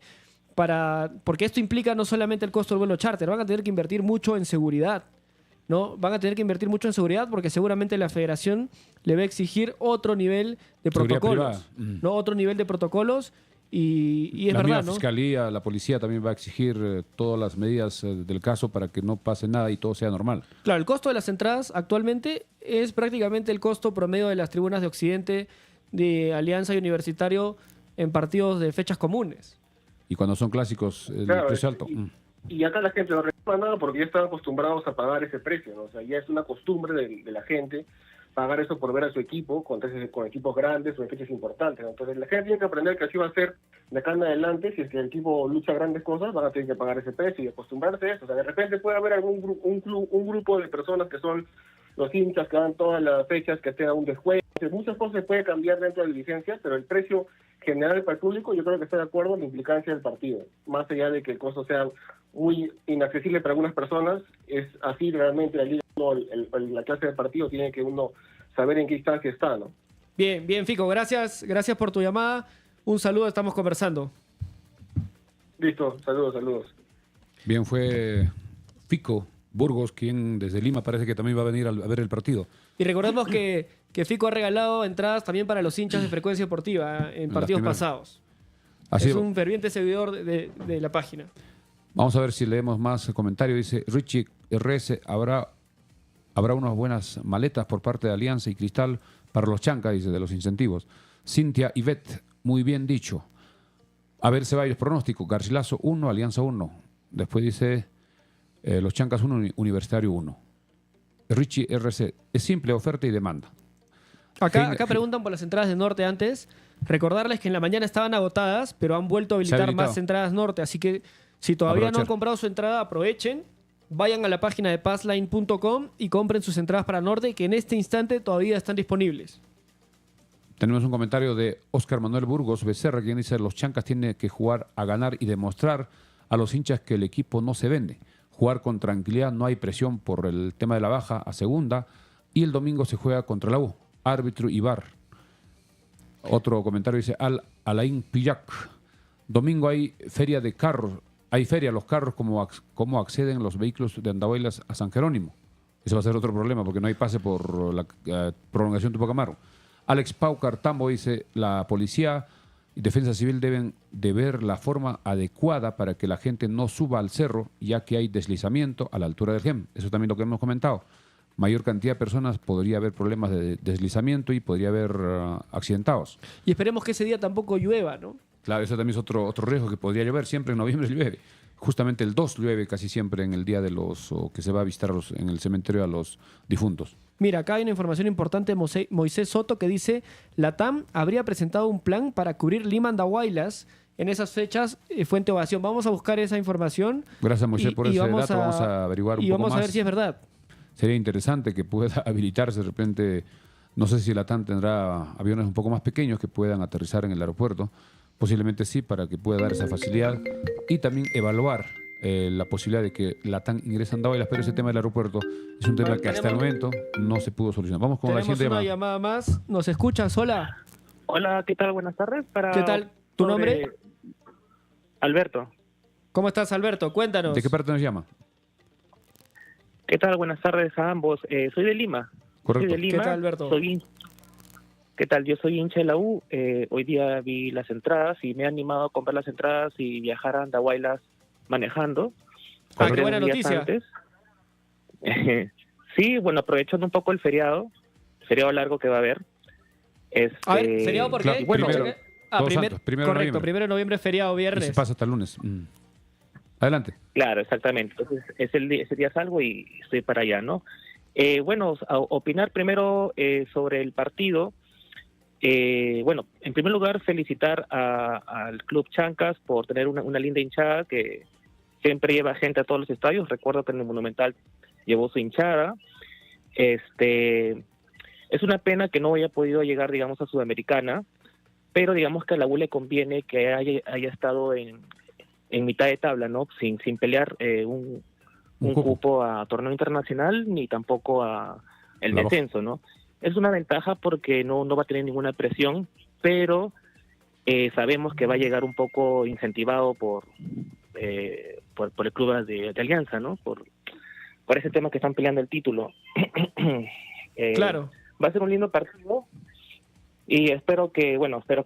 B: porque esto implica no solamente el costo del vuelo charter, van a tener que invertir mucho en seguridad, ¿no? Van a tener que invertir mucho en seguridad porque seguramente la federación le va a exigir otro nivel de
C: Seguridad
B: protocolos,
C: privada.
B: ¿no? Otro nivel de protocolos y es
C: La misma
B: verdad, ¿no?
C: fiscalía, la policía también va a exigir todas las medidas del caso para que no pase nada y todo sea normal.
B: Claro, el costo de las entradas actualmente es prácticamente el costo promedio de las tribunas de Occidente de Alianza y Universitario en partidos de fechas comunes.
C: Y cuando son clásicos, el
D: Claro,
C: precio alto.
D: y acá la gente no reclama nada porque ya están acostumbrados a pagar ese precio, ¿no? O sea, ya es una costumbre de la gente pagar eso por ver a su equipo con equipos grandes o en fechas importantes, ¿no? Entonces la gente tiene que aprender que así va a ser de acá en adelante. Si es que el equipo lucha grandes cosas, van a tener que pagar ese precio y acostumbrarse a eso. O sea, de repente puede haber un grupo de personas que son los hinchas que dan todas las fechas, que tengan un descuento. Muchas cosas se puede cambiar dentro de la licencia, pero el precio general para el público yo creo que está de acuerdo en la implicancia del partido. Más allá de que el costo sea muy inaccesible para algunas personas, es así realmente la liga, no, la clase de partido tiene que uno saber en qué instancia está, ¿no?
B: Bien, bien, Fico, gracias por tu llamada. Un saludo, estamos conversando.
D: Listo, saludos.
C: Bien, fue Fico Burgos quien desde Lima parece que también va a venir a ver el partido.
B: Y recordemos que Fico ha regalado entradas también para los hinchas de Frecuencia Deportiva en
C: las
B: partidos
C: primeras.
B: pasados.
C: Así
B: Es un ferviente seguidor de la página.
C: Vamos a ver si leemos más comentarios. Dice Richie RS, habrá unas buenas maletas por parte de Alianza y Cristal para los Chancas, dice, de los incentivos. Cintia Ivette, muy bien dicho. A ver, Ceballos, pronóstico. Garcilaso 1, Alianza 1. Después dice los Chancas 1, Universitario 1. Richie RC, es simple oferta y demanda.
B: Acá preguntan por las entradas de Norte antes. Recordarles que en la mañana estaban agotadas, pero han vuelto a
C: Se ha
B: habilitar
C: habilitado.
B: más entradas Norte. Así que si todavía no han
C: Aprovechar.
B: comprado su entrada, aprovechen. Vayan a la página de passline.com y compren sus entradas para Norte, que en este instante todavía están disponibles.
C: Tenemos un comentario de Óscar Manuel Burgos Becerra, quien dice: los Chancas tienen que jugar a ganar y demostrar a los hinchas que el equipo no se vende. Jugar con tranquilidad, no hay presión por el tema de la baja a segunda. Y el domingo se juega contra la U, árbitro y VAR. Otro comentario dice Alain Pillac: domingo hay feria de carros. Hay feria, los carros, cómo acceden los vehículos de Andahuaylas a San Jerónimo. Ese va a ser otro problema porque no hay pase por la prolongación Tupac Amaru. Alex Pau Cartambo dice: la policía y defensa civil deben de ver la forma adecuada para que la gente no suba al cerro, ya que hay deslizamiento a la altura del GEM. Eso también lo que hemos comentado. Mayor cantidad de personas, podría haber problemas de deslizamiento y podría haber accidentados.
B: Y esperemos que ese día tampoco llueva, ¿no?
C: Claro, eso también es otro riesgo que podría llover. Siempre en noviembre llueve. Justamente el 2 llueve casi siempre en el día o que se va a visitar en el cementerio a los difuntos.
B: Mira, acá hay una información importante de Moisés Soto que dice: la TAM habría presentado un plan para cubrir Lima Andahuaylas en esas fechas, fuente ovación. Vamos a buscar esa información.
C: Gracias, Moisés, por ese dato. Vamos a averiguar un poco más.
B: Y vamos a ver si es verdad.
C: Sería interesante que pueda habilitarse de repente. No sé si la TAM tendrá aviones un poco más pequeños que puedan aterrizar en el aeropuerto. Posiblemente sí, para que pueda dar esa facilidad. Y también evaluar la posibilidad de que la TAM ingrese a Andahuaylas, pero ese tema del aeropuerto es un tema que hasta el momento no se pudo solucionar. Vamos con la siguiente
B: llamada. Tenemos una llamada más. ¿Nos escuchas? Hola.
E: Hola, ¿qué tal? Buenas tardes.
B: ¿Qué tal? ¿Tu nombre?
E: Alberto.
B: ¿Cómo estás, Alberto? Cuéntanos.
C: ¿De qué parte nos llama?
E: ¿Qué tal? Buenas tardes a ambos. Soy de Lima.
C: Correcto.
E: Soy de Lima.
B: ¿Qué tal, Alberto?
E: ¿Qué tal? Yo soy hincha de la U. Hoy día vi las entradas y me he animado a comprar las entradas y viajar a Andahuaylas manejando.
B: Qué buena noticia.
E: Antes. Sí, bueno, aprovechando un poco el feriado largo que va a haber.
B: A ver, ¿feriado por qué?
C: Claro,
B: Bueno,
C: primero
B: correcto, 1 de noviembre, feriado, viernes.
C: Y se pasa hasta el lunes. Adelante.
E: Claro, exactamente. Entonces, ese día salgo y estoy para allá, ¿no? Bueno, a opinar primero sobre el partido. Bueno, en primer lugar, felicitar al Club Chancas por tener una linda hinchada que siempre lleva gente a todos los estadios. Recuerdo que en el Monumental llevó su hinchada. Es una pena que no haya podido llegar, digamos, a Sudamericana, pero digamos que a la U le conviene que haya estado en mitad de tabla, ¿no? Sin pelear un cupo a torneo internacional ni tampoco a el descenso, ¿no? Es una ventaja porque no va a tener ninguna presión, pero sabemos que va a llegar un poco incentivado por el club de Alianza, ¿no? Por ese tema que están peleando el título.
B: Claro.
E: Va a ser un lindo partido y espero que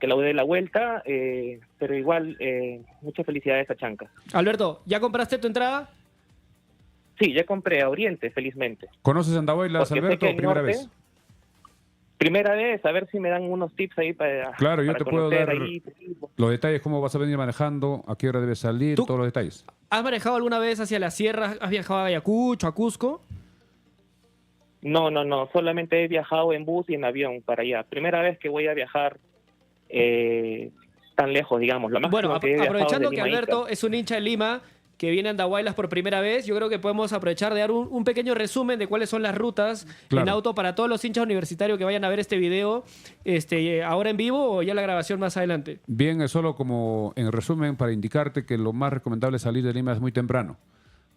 E: la U dé la vuelta, pero igual muchas felicidades a Chancas.
B: Alberto, ¿ya compraste tu entrada?
E: Sí, ya compré a Oriente, felizmente.
C: ¿Conoces Andahuaylas, Alberto, o primera vez?
E: Primera vez, a ver si me dan unos tips ahí para...
C: Claro, yo te puedo dar
E: ahí
C: los detalles, cómo vas a venir manejando, a qué hora debes salir, todos los detalles.
B: ¿Has manejado alguna vez hacia la sierra? ¿Has viajado a Ayacucho, a Cusco?
E: No, solamente he viajado en bus y en avión para allá. Primera vez que voy a viajar tan lejos, digamos.
B: Bueno, aprovechando que Alberto es un hincha de Lima que viene a Andahuaylas por primera vez, yo creo que podemos aprovechar de dar un pequeño resumen de cuáles son las rutas en auto para todos los hinchas universitarios que vayan a ver este video ahora en vivo o ya la grabación más adelante.
C: Bien, es solo como en resumen para indicarte que lo más recomendable es salir de Lima es muy temprano.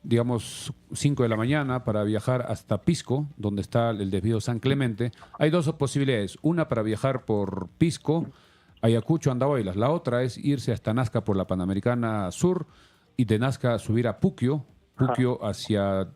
C: Digamos 5 de la mañana para viajar hasta Pisco, donde está el desvío San Clemente. Hay dos posibilidades. Una para viajar por Pisco, Ayacucho, Andahuaylas. La otra es irse hasta Nazca por la Panamericana Sur y de Nazca subir a Puquio hacia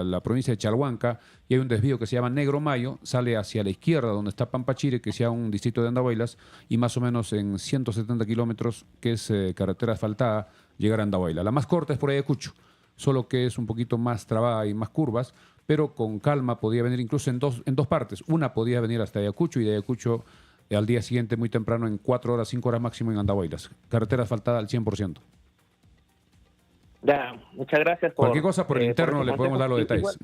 C: la provincia de Chalhuanca, y hay un desvío que se llama Negro Mayo, sale hacia la izquierda donde está Pampachire, que sea un distrito de Andahuaylas, y más o menos en 170 kilómetros, que es carretera asfaltada, llegar a Andahuaylas. La más corta es por Ayacucho, solo que es un poquito más trabada y más curvas, pero con calma podía venir incluso en dos partes. Una podía venir hasta Ayacucho y de Ayacucho al día siguiente muy temprano en 4 horas, 5 horas máximo en Andahuaylas. Carretera asfaltada al 100%.
E: Ya, muchas gracias por...
C: Cualquier cosa por el interno le podemos dar los detalles.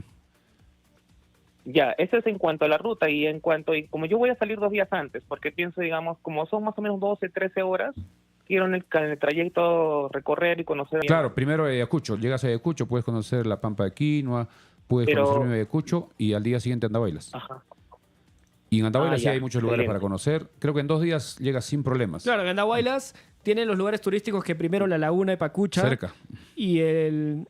E: Ya, eso es en cuanto a la ruta y como yo voy a salir 2 días antes, porque pienso, digamos, como son más o menos 12, 13 horas, quiero en el trayecto recorrer y conocer...
C: Claro, primero Ayacucho, llegas a Ayacucho, puedes conocer la Pampa de Quinoa, puedes conocer Ayacucho y al día siguiente Andahuaylas.
E: Ajá.
C: Y en Andahuaylas sí hay muchos lugares para conocer. Creo que en 2 días llegas sin problemas.
B: Claro, en Andahuaylas tienen los lugares turísticos que primero la laguna de Pacucha.
C: Cerca.
B: Y el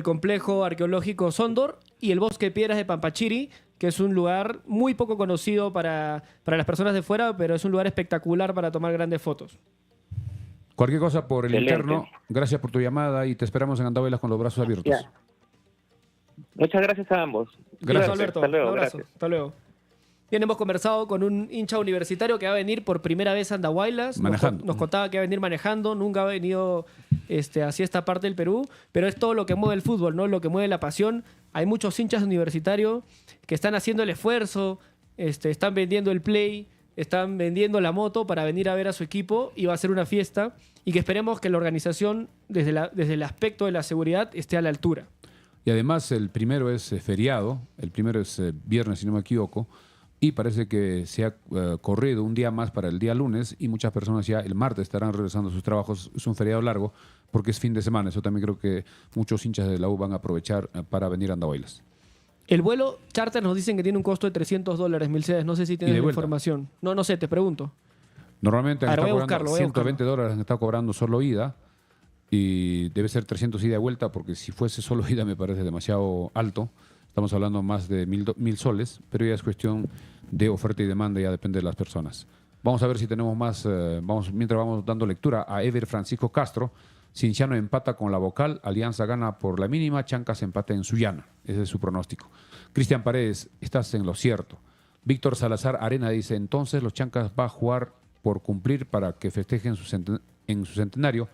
B: complejo arqueológico Sondor y el bosque de piedras de Pampachiri, que es un lugar muy poco conocido para las personas de fuera, pero es un lugar espectacular para tomar grandes fotos.
C: Cualquier cosa por el
E: Excelente.
C: interno, gracias por tu llamada y te esperamos en Andahuaylas con los brazos abiertos.
E: Ya. Muchas gracias a ambos.
B: Gracias, Alberto.
E: Hasta luego,
B: Un abrazo.
E: gracias.
B: Hasta luego. Bien, hemos conversado con un hincha universitario que va a venir por primera vez a Andahuaylas.
C: Manejando.
B: Nos contaba que va a venir manejando, nunca ha venido hacia esta parte del Perú, pero es todo lo que mueve el fútbol, ¿no? Lo que mueve la pasión. Hay muchos hinchas universitarios que están haciendo el esfuerzo, están vendiendo el play están vendiendo la moto para venir a ver a su equipo y va a ser una fiesta y que esperemos que la organización desde el aspecto de la seguridad esté a la altura.
C: Y además el primero es feriado, el primero es viernes si no me equivoco, y parece que se ha corrido un día más para el día lunes y muchas personas ya el martes estarán regresando a sus trabajos. Es un feriado largo porque es fin de semana. Eso también creo que muchos hinchas de la U van a aprovechar para venir a Andahuaylas.
B: El vuelo charter nos dicen que tiene un costo de $300, Milcedes. No sé si tienes la
C: vuelta?
B: información. No sé, te pregunto.
C: Normalmente han
B: A ver,
C: estado
B: voy a
C: cobrando
B: buscarlo,
C: $120, han estado cobrando solo ida y debe ser 300 ida y vuelta porque si fuese solo ida me parece demasiado alto. Estamos hablando más de 1.000 soles, pero ya es cuestión de oferta y demanda, ya depende de las personas. Vamos a ver si tenemos más, mientras vamos dando lectura a Ever Francisco Castro. Cienciano empata con la Vocal, Alianza gana por la mínima, Chancas empata en Sullana. Ese es su pronóstico. Cristian Paredes, estás en lo cierto. Víctor Salazar Arena dice, entonces los Chancas va a jugar por cumplir para que festejen en su centenario.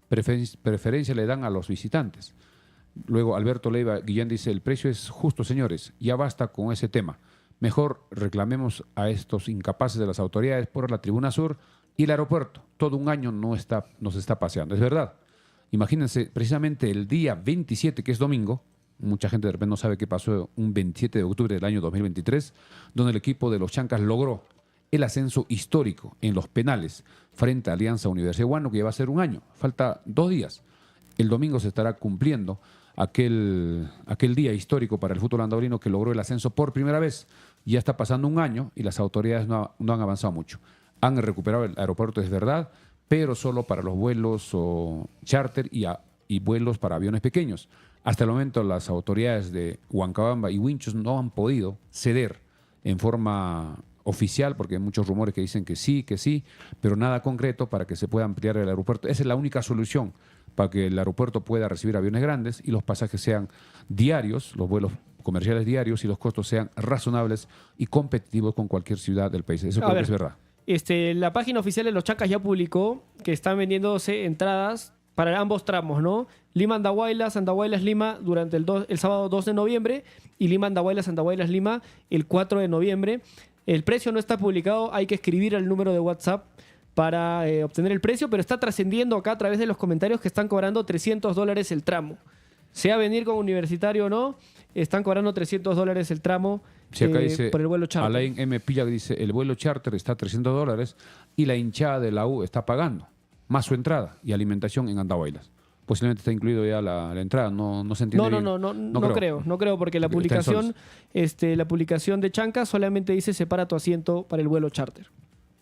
C: Preferencia le dan a los visitantes. Luego Alberto Leiva Guillén dice, el precio es justo, señores, ya basta con ese tema. Mejor reclamemos a estos incapaces de las autoridades por la Tribuna Sur y el aeropuerto. Todo un año nos está paseando. Es verdad. Imagínense, precisamente el día 27, que es domingo, mucha gente de repente no sabe qué pasó un 27 de octubre del año 2023, donde el equipo de los Chancas logró el ascenso histórico en los penales frente a Alianza Universidad de Huánuco, que ya va a ser un año. Falta 2 días. El domingo se estará cumpliendo aquel día histórico para el fútbol andorrino que logró el ascenso por primera vez. Ya está pasando un año y las autoridades no han avanzado mucho. Han recuperado el aeropuerto, es verdad, pero solo para los vuelos o charter y vuelos para aviones pequeños. Hasta el momento las autoridades de Huancabamba y Huinchos no han podido ceder en forma oficial, porque hay muchos rumores que dicen que sí, pero nada concreto para que se pueda ampliar el aeropuerto. Esa es la única solución para que el aeropuerto pueda recibir aviones grandes y los pasajes sean diarios, los vuelos comerciales diarios y los costos sean razonables y competitivos con cualquier ciudad del país. Eso creo que es verdad.
B: La página oficial de los Chancas ya publicó que están vendiéndose entradas para ambos tramos, ¿no? Lima-Andahuaylas, Andahuaylas-Lima durante el sábado 2 de noviembre y Lima-Andahuaylas, Andahuaylas-Lima el 4 de noviembre. El precio no está publicado, hay que escribir el número de WhatsApp para obtener el precio, pero está trascendiendo acá a través de los comentarios que están cobrando $300 el tramo. Sea venir con Universitario o no, están cobrando $300 el tramo.
C: Sí, acá dice,
B: por el vuelo charter.
C: Alain M. Pilla dice, el vuelo charter está a $300 y la hinchada de la U está pagando, más su entrada y alimentación en Andahuaylas. Posiblemente está incluido ya la entrada, no se entiende bien.
B: No creo, porque la publicación de Chancas solamente dice separa tu asiento para el vuelo charter.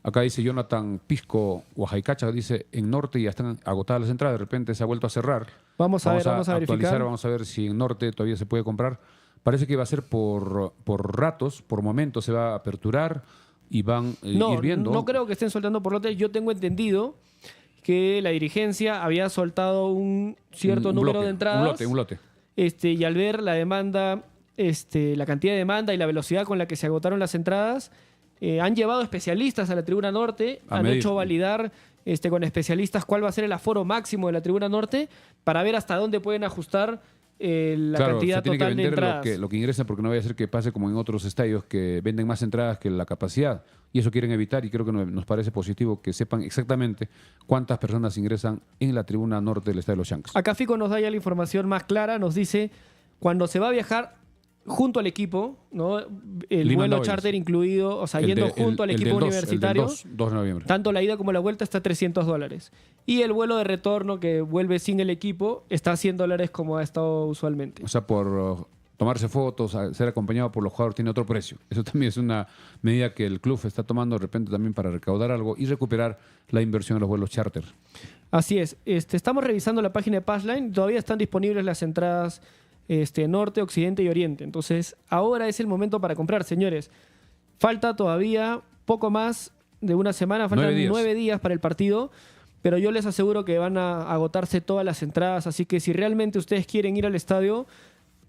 C: Acá dice Jonathan Pisco Oaxacacha, dice, en Norte ya están agotadas las entradas, de repente se ha vuelto a cerrar.
B: Vamos a verificar.
C: Vamos a ver si en Norte todavía se puede comprar. Parece que va a ser por ratos, por momentos se va a aperturar y van ir viendo.
B: No creo que estén soltando por lotes. Yo tengo entendido que la dirigencia había soltado un cierto número de entradas.
C: Un lote.
B: Y al ver la demanda, la cantidad de demanda y la velocidad con la que se agotaron las entradas, han llevado especialistas a la Tribuna Norte, han hecho validar con especialistas cuál va a ser el aforo máximo de la Tribuna Norte para ver hasta dónde pueden ajustar la cantidad total de entradas.
C: Lo que ingresa, porque no vaya a ser que pase como en otros estadios que venden más entradas que la capacidad. Y eso quieren evitar y creo que nos parece positivo que sepan exactamente cuántas personas ingresan en la Tribuna Norte del Estadio de los Chancas.
B: Acá Fico nos da ya la información más clara, nos dice cuando se va a viajar junto al equipo, ¿no? El vuelo charter incluido, o sea, yendo junto al equipo universitario.
C: El 2 de noviembre.
B: Tanto la ida como la vuelta está a $300. Y el vuelo de retorno que vuelve sin el equipo está a $100 como ha estado usualmente.
C: O sea, por tomarse fotos, ser acompañado por los jugadores tiene otro precio. Eso también es una medida que el club está tomando de repente también para recaudar algo y recuperar la inversión en los vuelos charter.
B: Así es. Estamos revisando la página de Passline. Todavía están disponibles las entradas norte, occidente y oriente. Entonces, ahora es el momento para comprar, señores. Falta todavía poco más de una semana, faltan 9 días para el partido, pero yo les aseguro que van a agotarse todas las entradas, así que si realmente ustedes quieren ir al estadio,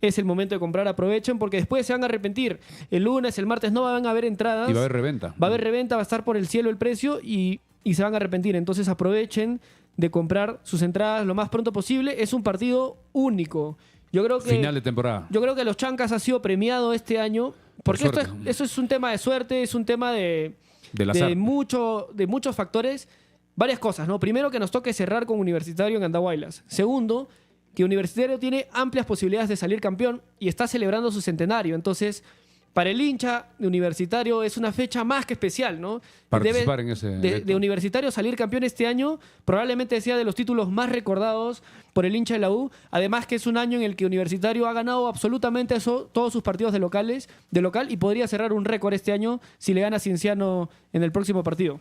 B: es el momento de comprar, aprovechen, porque después se van a arrepentir. El lunes, el martes no van a haber entradas.
C: Y va a haber reventa.
B: Va a haber reventa, va a estar por el cielo el precio y se van a arrepentir. Entonces aprovechen de comprar sus entradas lo más pronto posible. Es un partido único. Yo creo que,
C: final de temporada.
B: Yo creo que los Chancas ha sido premiado este año, porque eso es un tema de suerte, es un tema de
C: Del azar.
B: de muchos factores, varias cosas, ¿no? Primero, que nos toque cerrar con Universitario en Andahuaylas. Segundo, que Universitario tiene amplias posibilidades de salir campeón y está celebrando su centenario. Entonces, para el hincha de Universitario es una fecha más que especial, ¿no?
C: Participar en ese
B: de
C: evento.
B: Universitario salir campeón este año probablemente sea de los títulos más recordados por el hincha de la U. Además que es un año en el que Universitario ha ganado absolutamente todos sus partidos de local y podría cerrar un récord este año si le gana a Cienciano en el próximo partido.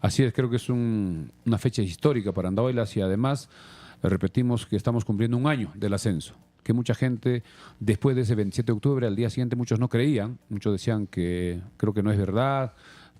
C: Así es, creo que es una fecha histórica para Andahuaylas y además repetimos que estamos cumpliendo un año del ascenso. Que mucha gente, después de ese 27 de octubre, al día siguiente muchos no creían, muchos decían que creo que no es verdad,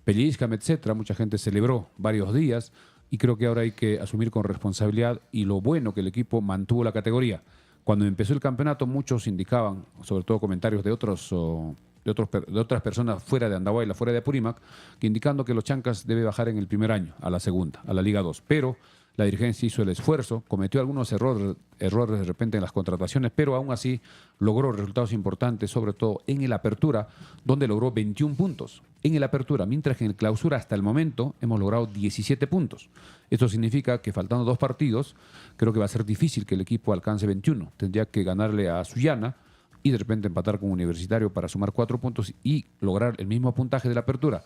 C: pellízcame, etcétera. Mucha gente celebró varios días y creo que ahora hay que asumir con responsabilidad y lo bueno que el equipo mantuvo la categoría. Cuando empezó el campeonato muchos indicaban, sobre todo comentarios de otras personas fuera de Andahuaylas, fuera de Apurímac, que indicando que los Chancas debe bajar en el primer año, a la segunda, a la Liga 2. Pero la dirigencia hizo el esfuerzo, cometió algunos errores de repente en las contrataciones, pero aún así logró resultados importantes, sobre todo en el Apertura, donde logró 21 puntos en el Apertura, mientras que en el Clausura hasta el momento hemos logrado 17 puntos. Esto significa que faltando 2 partidos, creo que va a ser difícil que el equipo alcance 21. Tendría que ganarle a Sullana y de repente empatar con Universitario para sumar 4 puntos y lograr el mismo puntaje de la Apertura.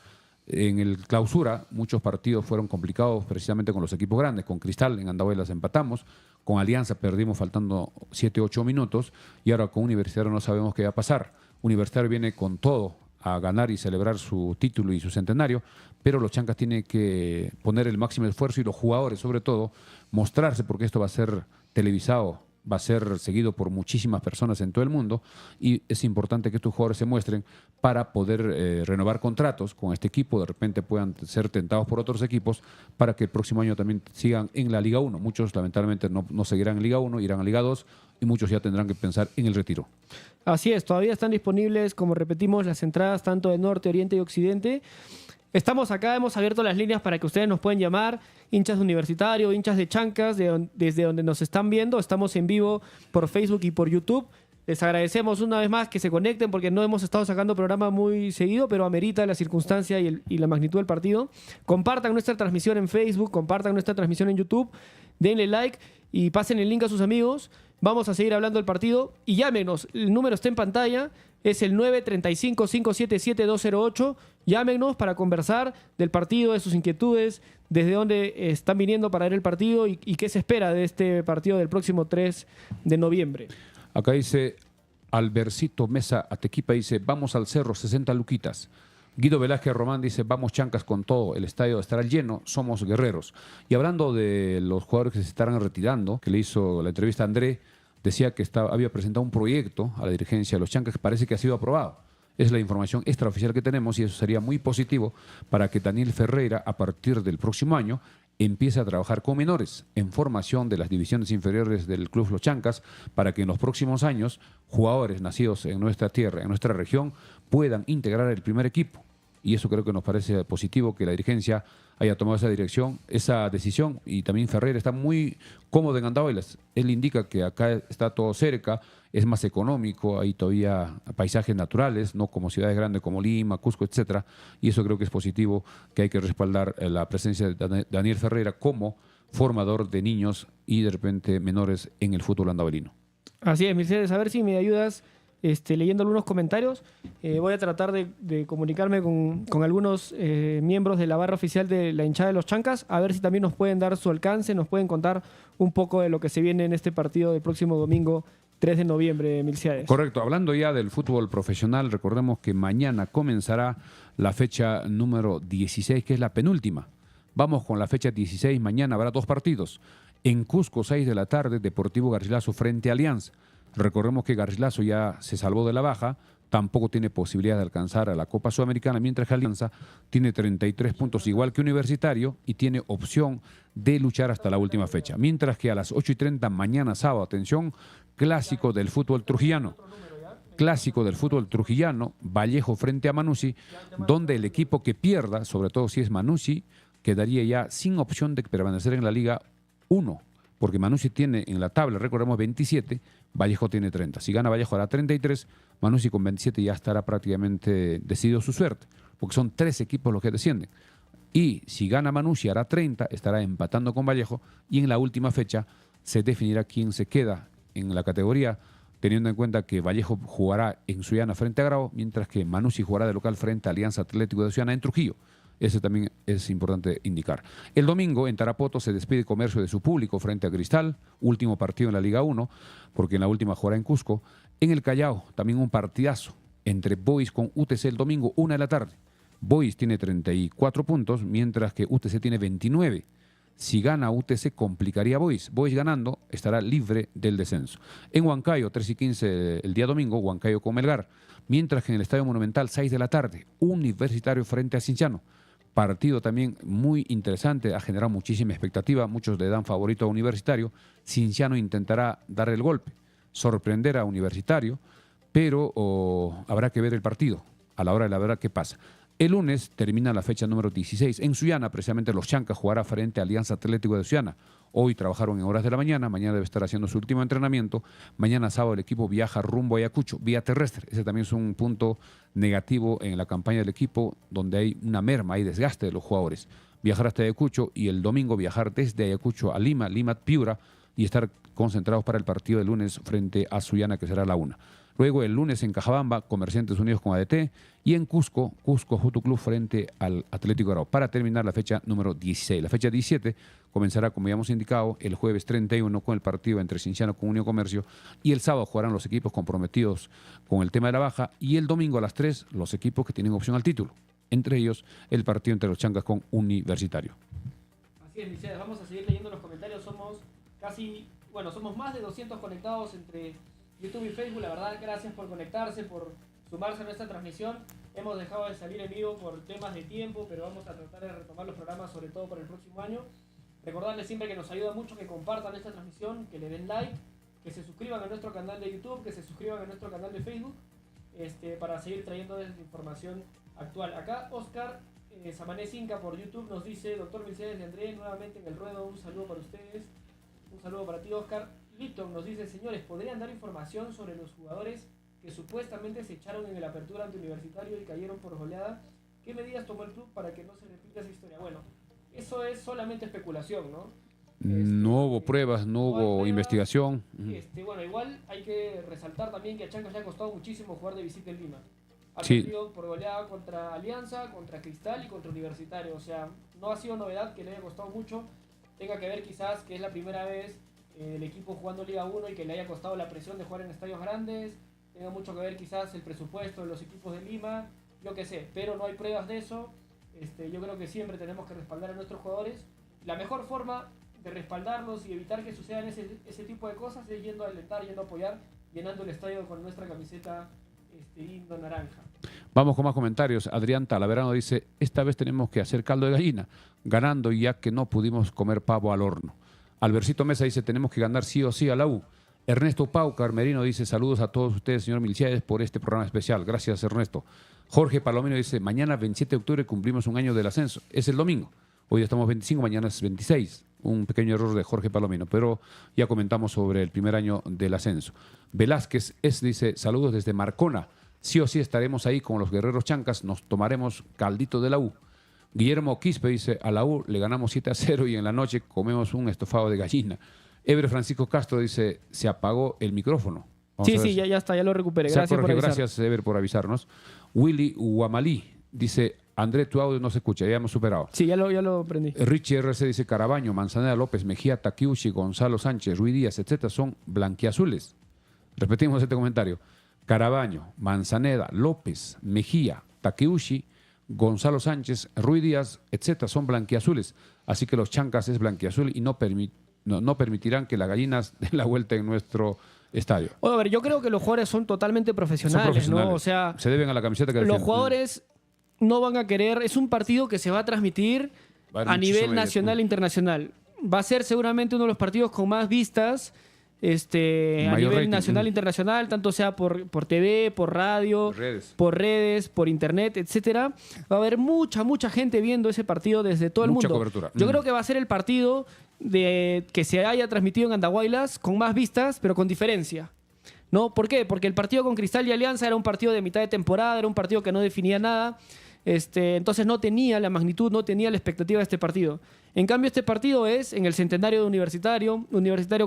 C: En el Clausura muchos partidos fueron complicados precisamente con los equipos grandes. Con Cristal en Andahuaylas empatamos, con Alianza perdimos faltando 7-8 minutos y ahora con Universitario no sabemos qué va a pasar. Universitario viene con todo a ganar y celebrar su título y su centenario, pero los Chancas tienen que poner el máximo esfuerzo y los jugadores sobre todo mostrarse, porque esto va a ser televisado, va a ser seguido por muchísimas personas en todo el mundo y es importante que estos jugadores se muestren para poder renovar contratos con este equipo, de repente puedan ser tentados por otros equipos para que el próximo año también sigan en la Liga 1. Muchos lamentablemente no seguirán en Liga 1, irán a Liga 2 y muchos ya tendrán que pensar en el retiro.
B: Así es, todavía están disponibles, como repetimos, las entradas tanto de norte, oriente y occidente. Estamos acá, hemos abierto las líneas para que ustedes nos pueden llamar, hinchas de Universitario, hinchas de Chancas, desde donde nos están viendo. Estamos en vivo por Facebook y por YouTube. Les agradecemos una vez más que se conecten porque no hemos estado sacando programa muy seguido, pero amerita la circunstancia y la magnitud del partido. Compartan nuestra transmisión en Facebook, compartan nuestra transmisión en YouTube, denle like y pasen el link a sus amigos. Vamos a seguir hablando del partido y llámenos. El número está en pantalla. Es el 935-577-208. Llámenos para conversar del partido, de sus inquietudes, desde dónde están viniendo para ver el partido y qué se espera de este partido del próximo 3 de noviembre.
C: Acá dice Albercito Mesa Atequipa, dice vamos al cerro, 60 luquitas. Guido Velázquez Román dice vamos Chancas con todo, el estadio estará lleno, somos guerreros. Y hablando de los jugadores que se estarán retirando, que le hizo la entrevista a André, decía que había presentado un proyecto a la dirigencia de los Chancas que parece que ha sido aprobado. Es la información extraoficial que tenemos y eso sería muy positivo para que Daniel Ferreira, a partir del próximo año, empiece a trabajar con menores en formación de las divisiones inferiores del Club Los Chancas para que en los próximos años jugadores nacidos en nuestra tierra, en nuestra región, puedan integrar el primer equipo. Y eso creo que nos parece positivo que la dirigencia haya tomado esa decisión y también Ferreira está muy cómodo en Andahuaylas. Él indica que acá está todo cerca, es más económico, hay todavía paisajes naturales, no como ciudades grandes como Lima, Cusco, etcétera, y eso creo que es positivo, que hay que respaldar la presencia de Daniel Ferreira como formador de niños y de repente menores en el fútbol andahuelino.
B: Así es, Mercedes, a ver si me ayudas leyendo algunos comentarios. Voy a tratar de comunicarme con algunos miembros de la barra oficial de la hinchada de los Chancas, a ver si también nos pueden dar su alcance, nos pueden contar un poco de lo que se viene en este partido del próximo domingo 3 de noviembre, Milciades.
C: Correcto, hablando ya del fútbol profesional, recordemos que mañana comenzará la fecha número 16, que es la penúltima. Vamos con la fecha 16, mañana habrá 2 partidos. En Cusco, 6 de la tarde, Deportivo Garcilaso frente a Alianza. Recordemos que Garcilaso ya se salvó de la baja, tampoco tiene posibilidad de alcanzar a la Copa Sudamericana, mientras que Alianza tiene 33 puntos igual que Universitario y tiene opción de luchar hasta la última fecha. Mientras que a las 8:30 mañana sábado, atención, clásico del fútbol trujillano. Clásico del fútbol trujillano, Vallejo frente a Manucci, donde el equipo que pierda, sobre todo si es Manucci, quedaría ya sin opción de permanecer en la Liga 1. porque Manucci tiene en la tabla, recordemos, 27, Vallejo tiene 30. Si gana Vallejo hará 33, Manucci con 27 ya estará prácticamente decidido su suerte, porque son 3 equipos los que descienden. Y si gana Manucci hará 30, estará empatando con Vallejo, y en la última fecha se definirá quién se queda en la categoría, teniendo en cuenta que Vallejo jugará en Sullana frente a Grau, mientras que Manucci jugará de local frente a Alianza Atlético de Sullana en Trujillo. Eso también es importante indicar. El domingo en Tarapoto se despide Comercio de su público frente a Cristal, último partido en la Liga 1, porque en la última jugará en Cusco. En el Callao también un partidazo entre Boys con UTC el domingo, 1 de la tarde. Boys tiene 34 puntos, mientras que UTC tiene 29. Si gana UTC complicaría a Boys. Boys ganando estará libre del descenso. En Huancayo, 3:15 el día domingo, Huancayo con Melgar. Mientras que en el Estadio Monumental, 6 de la tarde, Universitario frente a Cienciano. Partido también muy interesante, ha generado muchísima expectativa, muchos le dan favorito a Universitario. Cienciano intentará dar el golpe, sorprender a Universitario, pero habrá que ver el partido a la hora de la verdad qué pasa. El lunes termina la fecha número 16. En Sullana, precisamente los Chancas jugará frente a Alianza Atlético de Sullana. Hoy trabajaron en horas de la mañana debe estar haciendo su último entrenamiento. Mañana sábado el equipo viaja rumbo a Ayacucho, vía terrestre. Ese también es un punto negativo en la campaña del equipo, donde hay una merma, hay desgaste de los jugadores. Viajar hasta Ayacucho y el domingo viajar desde Ayacucho a Lima, Piura, y estar concentrados para el partido del lunes frente a Sullana, que será a la 1. Luego el lunes en Cajabamba, Comerciantes Unidos con ADT, y en Cusco, Jutu Club frente al Atlético Grau, para terminar la fecha número 16. La fecha 17 comenzará, como ya hemos indicado, el jueves 31 con el partido entre Cienciano con Unión Comercio, y el sábado jugarán los equipos comprometidos con el tema de la baja, y el domingo a las 3 los equipos que tienen opción al título, entre ellos el partido entre los Chancas con Universitario.
B: Así es, Licea, vamos a seguir leyendo los comentarios, somos más de 200 conectados entre YouTube y Facebook. La verdad, gracias por conectarse, por sumarse a nuestra transmisión. Hemos dejado de salir en vivo por temas de tiempo, pero vamos a tratar de retomar los programas, sobre todo para el próximo año. Recordarles siempre que nos ayuda mucho que compartan esta transmisión, que le den like, que se suscriban a nuestro canal de YouTube, que se suscriban a nuestro canal de Facebook, para seguir trayendo información actual. Acá Oscar Samanés Inca por YouTube nos dice: Doctor Mercedes de Andrés, nuevamente en el ruedo, un saludo para ustedes. Un saludo para ti, Oscar. Lipton nos dice: señores, ¿podrían dar información sobre los jugadores que supuestamente se echaron en el apertura ante Universitario y cayeron por goleada? ¿Qué medidas tomó el club para que no se repita esa historia? Bueno, eso es solamente especulación, ¿no?
C: No hubo pruebas, no hubo investigación.
B: Bueno, igual hay que resaltar también que a Chancas le ha costado muchísimo jugar de visita en Lima. Ha
C: Sí.
B: perdido por goleada contra Alianza, contra Cristal y contra Universitario. O sea, no ha sido novedad que le haya costado mucho. Tenga que ver quizás que es la primera vez el equipo jugando Liga 1 y que le haya costado la presión de jugar en estadios grandes. Tenga mucho que ver quizás el presupuesto de los equipos de Lima, yo qué sé, pero no hay pruebas de eso. Yo creo que siempre tenemos que respaldar a nuestros jugadores. La mejor forma de respaldarlos y evitar que sucedan ese tipo de cosas es yendo a alentar, yendo a apoyar, llenando el estadio con nuestra camiseta lindo naranja.
C: Vamos con más comentarios. Adrián Talaverano dice: esta vez tenemos que hacer caldo de gallina, ganando ya que no pudimos comer pavo al horno. Albercito Mesa dice: tenemos que ganar sí o sí a la U. Ernesto Pau Carmerino dice: saludos a todos ustedes, señor Milciades, por este programa especial. Gracias, Ernesto. Jorge Palomino dice: mañana 27 de octubre cumplimos un año del ascenso. Es el domingo. Hoy estamos 25, mañana es 26. Un pequeño error de Jorge Palomino, pero ya comentamos sobre el primer año del ascenso. Velázquez dice: saludos desde Marcona. Sí o sí estaremos ahí con los guerreros Chancas, nos tomaremos caldito de la U. Guillermo Quispe dice: a la U le ganamos 7-0 y en la noche comemos un estofado de gallina. Ever Francisco Castro dice: se apagó el micrófono.
B: Sí, ya está, ya lo recuperé.
C: Gracias, Ever, por avisarnos. Willy Huamalí dice: André, tu audio no se escucha, ya hemos superado.
B: Sí, ya lo prendí.
C: Richie RC dice: Carabaño, Manzaneda López, Mejía, Takiuchi, Gonzalo Sánchez, Ruiz Díaz, etcétera, son blanquiazules. Repetimos este comentario: Carabaño, Manzaneda, López, Mejía, Takeuchi, Gonzalo Sánchez, Ruiz Díaz, etcétera, son blanquiazules. Así que los Chancas es blanquiazul y no permitirán que las gallinas den la vuelta en nuestro estadio.
B: Bueno, a ver, yo creo que los jugadores son totalmente profesionales, ¿no? O sea,
C: se deben a la camiseta que
B: los
C: defienden.
B: Jugadores no van a querer. Es un partido que se va a transmitir a nivel nacional e internacional. Va a ser seguramente uno de los partidos con más vistas. A nivel rating, nacional e internacional, tanto sea por TV, por radio, por redes, por internet, etcétera. Va a haber mucha gente viendo ese partido desde todo el mundo.
C: Cobertura.
B: Yo creo que va a ser el partido de que se haya transmitido en Andahuaylas con más vistas, pero con diferencia. ¿No? ¿Por qué? Porque el partido con Cristal y Alianza era un partido de mitad de temporada, era un partido que no definía nada. Entonces no tenía la magnitud, no tenía la expectativa de este partido. En cambio, este partido es en el centenario de Universitario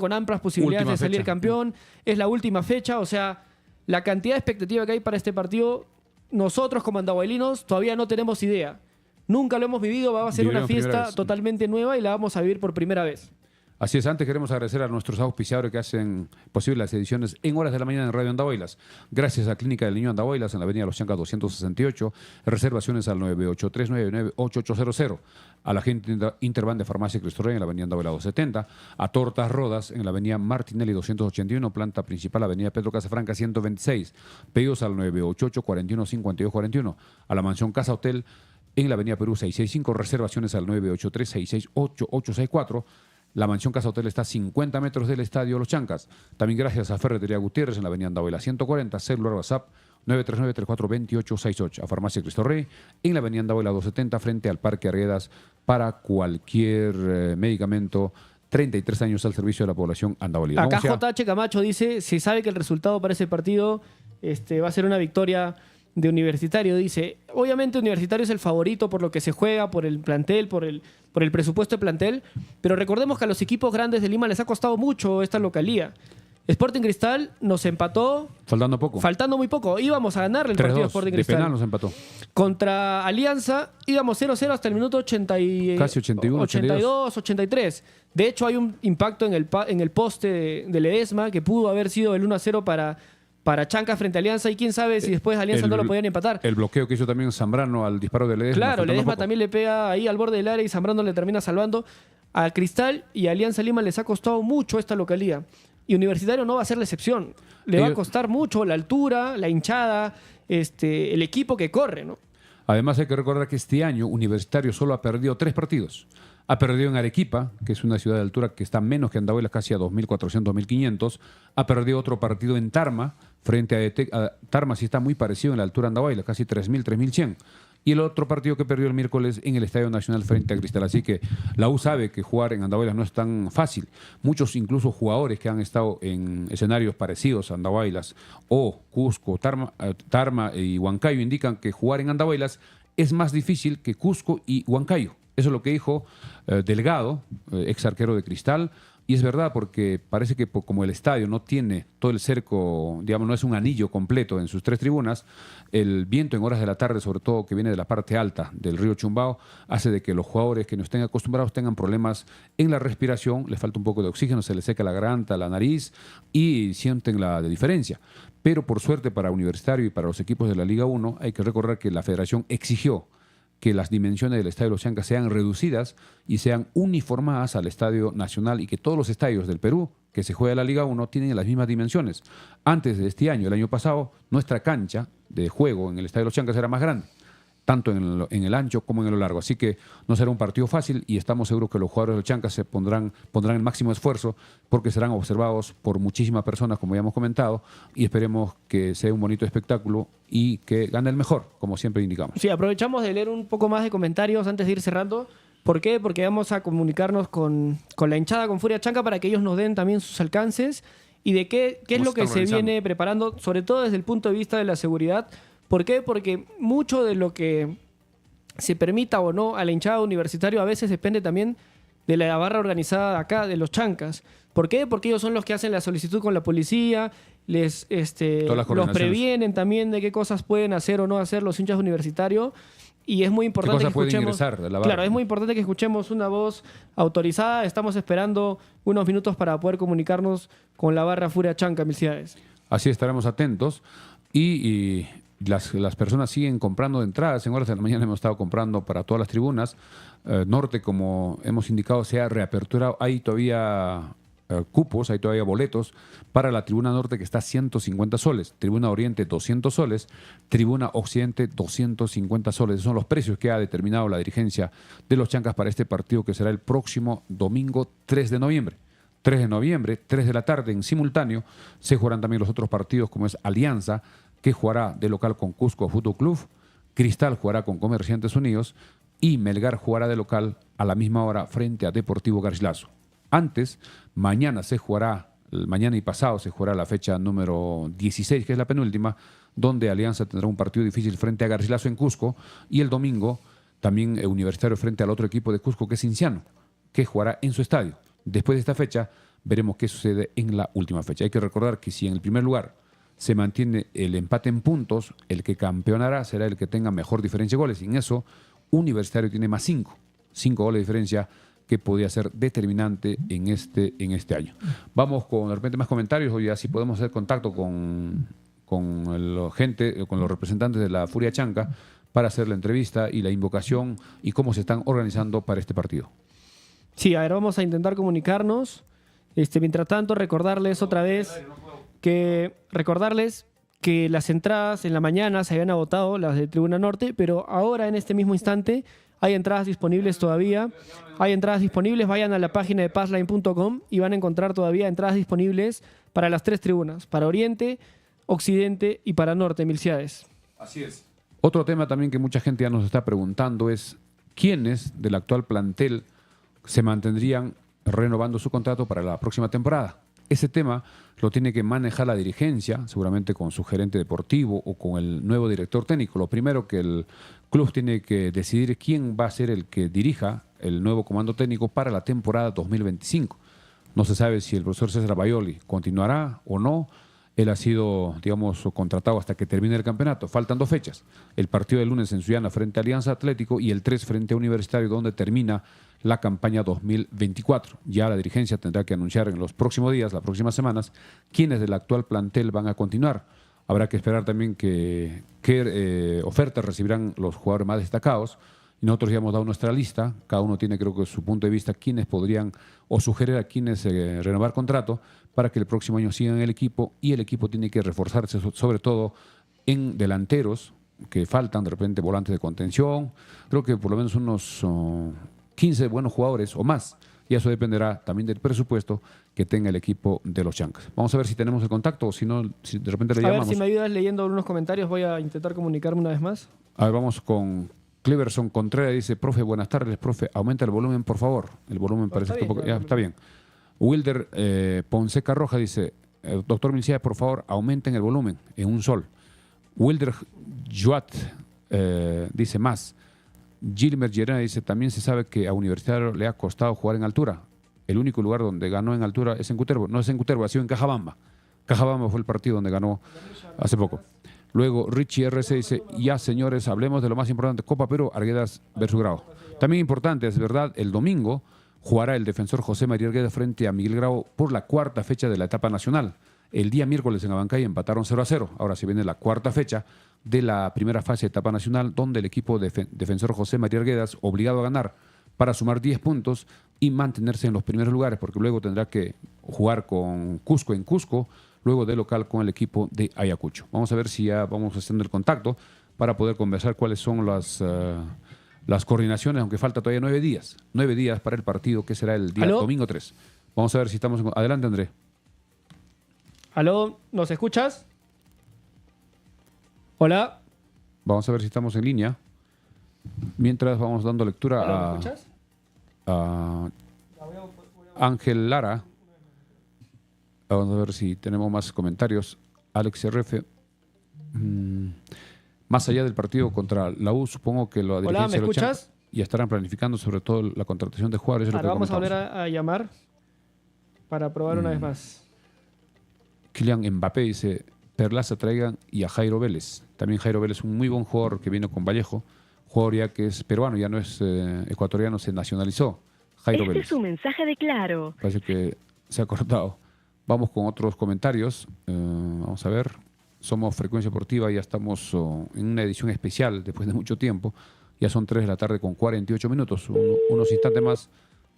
B: con amplias posibilidades de salir campeón. Es la última fecha, o sea, la cantidad de expectativa que hay para este partido, nosotros como andahuaylinos todavía no tenemos idea. Nunca lo hemos vivido, va a ser una fiesta totalmente nueva y la vamos a vivir por primera vez.
C: Así es, antes queremos agradecer a nuestros auspiciadores que hacen posible las ediciones en horas de la mañana en Radio Andahuaylas. Gracias a Clínica del Niño Andahuaylas en la avenida Los Chancas 268. Reservaciones al 983998800. A la gente Interban de Farmacia Cristo Rey en la avenida Andahuaylas 270. A Tortas Rodas en la avenida Martinelli 281, planta principal, avenida Pedro Casafranca 126. Pedidos al 988-415241. A la mansión Casa Hotel en la avenida Perú 665. Reservaciones al 983-668-864. La mansión Casa Hotel está a 50 metros del Estadio Los Chancas. También gracias a Ferretería Gutiérrez en la avenida Andahuaylas 140, celular WhatsApp 939-342868. A Farmacia Cristo Rey en la avenida Andahuaylas 270 frente al Parque Arguedas para cualquier medicamento. 33 años al servicio de la población andahuaylina.
B: Acá JH Camacho dice, se sabe que el resultado para ese partido va a ser una victoria de Universitario. Dice, obviamente Universitario es el favorito por lo que se juega, por el plantel, por el presupuesto de plantel, pero recordemos que a los equipos grandes de Lima les ha costado mucho esta localía. Sporting Cristal nos empató. Faltando muy poco. Íbamos a ganarle el partido a Sporting Cristal.
C: De penal nos empató.
B: Contra Alianza íbamos 0-0 hasta el minuto 80
C: casi 81,
B: 82, 83. De hecho, hay un impacto en el poste de Ledesma que pudo haber sido el 1-0 para Chancas frente a Alianza, y quién sabe si después Alianza no lo podían empatar.
C: El bloqueo que hizo también Zambrano al disparo de Ledesma.
B: Claro, Ledesma también le pega ahí al borde del área y Zambrano le termina salvando. A Cristal y Alianza Lima les ha costado mucho esta localía. Y Universitario no va a ser la excepción. Le va a costar mucho la altura, la hinchada, el equipo que corre, ¿no?
C: Además hay que recordar que este año Universitario solo ha perdido 3 partidos. Ha perdido en Arequipa, que es una ciudad de altura que está menos que Andahuaylas, casi a 2.400, 2.500. Ha perdido otro partido en Tarma, frente a Tarma sí está muy parecido en la altura de Andahuaylas, casi 3.000, 3.100. Y el otro partido que perdió el miércoles en el Estadio Nacional frente a Cristal. Así que la U sabe que jugar en Andahuaylas no es tan fácil. Muchos incluso jugadores que han estado en escenarios parecidos a Andahuaylas o Cusco, Tarma y Huancayo indican que jugar en Andahuaylas es más difícil que Cusco y Huancayo. Eso es lo que dijo Delgado, ex arquero de Cristal, y es verdad porque parece que como el estadio no tiene todo el cerco, digamos, no es un anillo completo en sus 3 tribunas, el viento en horas de la tarde, sobre todo que viene de la parte alta del río Chumbao, hace de que los jugadores que no estén acostumbrados tengan problemas en la respiración, les falta un poco de oxígeno, se les seca la garganta, la nariz y sienten la diferencia. Pero por suerte para Universitario y para los equipos de la Liga 1 hay que recordar que la federación exigió que las dimensiones del Estadio Los Chancas sean reducidas y sean uniformadas al Estadio Nacional y que todos los estadios del Perú que se juega la Liga 1 tienen las mismas dimensiones. Antes de este año, el año pasado, nuestra cancha de juego en el Estadio Los Chancas era más grande, tanto en el ancho como en lo largo. Así que no será un partido fácil y estamos seguros que los jugadores de Los Chancas se pondrán el máximo esfuerzo porque serán observados por muchísimas personas, como ya hemos comentado, y esperemos que sea un bonito espectáculo y que gane el mejor, como siempre indicamos.
B: Sí, aprovechamos de leer un poco más de comentarios antes de ir cerrando. ¿Por qué? Porque vamos a comunicarnos con la hinchada, con Furia Chanca, para que ellos nos den también sus alcances y de qué es lo que se viene preparando, sobre todo desde el punto de vista de la seguridad. ¿Por qué? Porque mucho de lo que se permita o no a la hinchada Universitario a veces depende también de la barra organizada de acá, de los Chancas. ¿Por qué? Porque ellos son los que hacen la solicitud con la policía, los previenen también de qué cosas pueden hacer o no hacer los hinchas Universitarios. Y es muy importante que escuchemos. Claro, es muy importante que escuchemos una voz autorizada. Estamos esperando unos minutos para poder comunicarnos con la barra Furia Chanca, Milciades.
C: Así estaremos atentos. Y las personas siguen comprando entradas. En horas de la mañana hemos estado comprando para todas las tribunas. Norte, como hemos indicado, se ha reaperturado. Hay todavía cupos, hay todavía boletos para la tribuna norte, que está a 150 soles, tribuna oriente 200 soles, tribuna occidente 250 soles. Esos son los precios que ha determinado la dirigencia de los Chancas para este partido, que será el próximo domingo 3 de noviembre. 3 de noviembre, 3 de la tarde, en simultáneo se jugarán también los otros partidos, como es Alianza, que jugará de local con Cusco Fútbol Club, Cristal jugará con Comerciantes Unidos y Melgar jugará de local a la misma hora frente a Deportivo Garcilaso. Antes, mañana y pasado se jugará la fecha número 16, que es la penúltima, donde Alianza tendrá un partido difícil frente a Garcilaso en Cusco, y el domingo también Universitario frente al otro equipo de Cusco, que es Cinciano, que jugará en su estadio. Después de esta fecha, veremos qué sucede en la última fecha. Hay que recordar que si en el primer lugar se mantiene el empate en puntos, el que campeonará será el que tenga mejor diferencia de goles. Y en eso, Universitario tiene más 5 goles de diferencia, que podría ser determinante en este año. Vamos con de repente más comentarios, o ya si podemos hacer contacto con los representantes de la Furia Chanca para hacer la entrevista y la invocación y cómo se están organizando para este partido.
B: Sí, a ver, vamos a intentar comunicarnos. Mientras tanto, recordarles que las entradas en la mañana se habían agotado, las de Tribuna Norte, pero ahora en este mismo instante hay entradas disponibles todavía. Hay entradas disponibles, vayan a la página de passline.com y van a encontrar todavía entradas disponibles para las 3 tribunas, para Oriente, Occidente y para Norte, Milciades.
C: Así es. Otro tema también que mucha gente ya nos está preguntando es quiénes del actual plantel se mantendrían renovando su contrato para la próxima temporada. Ese tema lo tiene que manejar la dirigencia, seguramente con su gerente deportivo o con el nuevo director técnico. Lo primero que el club tiene que decidir quién va a ser el que dirija el nuevo comando técnico para la temporada 2025. No se sabe si el profesor César Baioli continuará o no. Él ha sido, contratado hasta que termine el campeonato. Faltan 2 fechas. El partido del lunes en Sullana frente a Alianza Atlético y el 3 frente a Universitario, donde termina la campaña 2024. Ya la dirigencia tendrá que anunciar en los próximos días, las próximas semanas, quiénes del actual plantel van a continuar. Habrá que esperar también qué ofertas recibirán los jugadores más destacados. Y nosotros ya hemos dado nuestra lista. Cada uno tiene, creo que, su punto de vista, quiénes podrían o sugerir a quiénes renovar contrato para que el próximo año sigan el equipo. Y el equipo tiene que reforzarse, sobre todo en delanteros, que faltan de repente volantes de contención. Creo que por lo menos unos 15 buenos jugadores o más. Y eso dependerá también del presupuesto que tenga el equipo de los Chancas. Vamos a ver si tenemos el contacto o si no, si de repente le llamamos.
B: A ver si me ayudas leyendo algunos comentarios. Voy a intentar comunicarme una vez más.
C: A ver, vamos con Cleverson Contreras. Dice, profe, buenas tardes. Profe, aumenta el volumen, por favor. El volumen parece que un poco... Ya, está bien. Wilder Ponseca Roja dice, doctor Milciades, por favor, aumenten el volumen en un sol. Wilder Juat dice más. Gilmer Llerena dice, también se sabe que a Universitario le ha costado jugar en altura. El único lugar donde ganó en altura es en Cutervo. No es en Cutervo, ha sido en Cajabamba. Cajabamba fue el partido donde ganó hace poco. Luego Richie RC dice, ya señores, hablemos de lo más importante. Copa Perú, Arguedas versus Grau. También importante, es verdad, el domingo jugará el defensor José María Arguedas frente a Miguel Grau por la 4ª fecha de la etapa nacional. El día miércoles en Abancay empataron 0-0. Ahora se viene la 4ª fecha de la primera fase de etapa nacional, donde el equipo defensor José María Arguedas, obligado a ganar para sumar 10 puntos y mantenerse en los primeros lugares, porque luego tendrá que jugar con Cusco en Cusco, luego de local con el equipo de Ayacucho. Vamos a ver si ya vamos haciendo el contacto para poder conversar cuáles son las coordinaciones, aunque falta todavía 9 días. 9 días para el partido, que será el día domingo 3. Vamos a ver si estamos... Adelante, André.
B: ¿Aló? ¿Nos escuchas? Hola.
C: Vamos a ver si estamos en línea. Mientras vamos dando lectura
B: ¿Me escuchas?
C: a Ángel Lara. Vamos a ver si tenemos más comentarios. Alex RF. Más allá del partido contra la U, supongo que la dirigencia...
B: Hola, ¿me escuchas?
C: Y estarán planificando sobre todo la contratación de jugadores.
B: Ahora vamos a volver a llamar para probar una vez más.
C: Kylian Mbappé dice, Perlaza traigan y a Jairo Vélez. También Jairo Vélez, un muy buen jugador que vino con Vallejo. Jugador ya que es peruano, ya no es ecuatoriano, se nacionalizó. Jairo Vélez.
F: Es un mensaje de Claro.
C: Parece que se ha cortado. Vamos con otros comentarios. Vamos a ver. Somos Frecuencia Deportiva, ya estamos en una edición especial después de mucho tiempo. Ya son 3 de la tarde con 48 minutos. Unos instantes más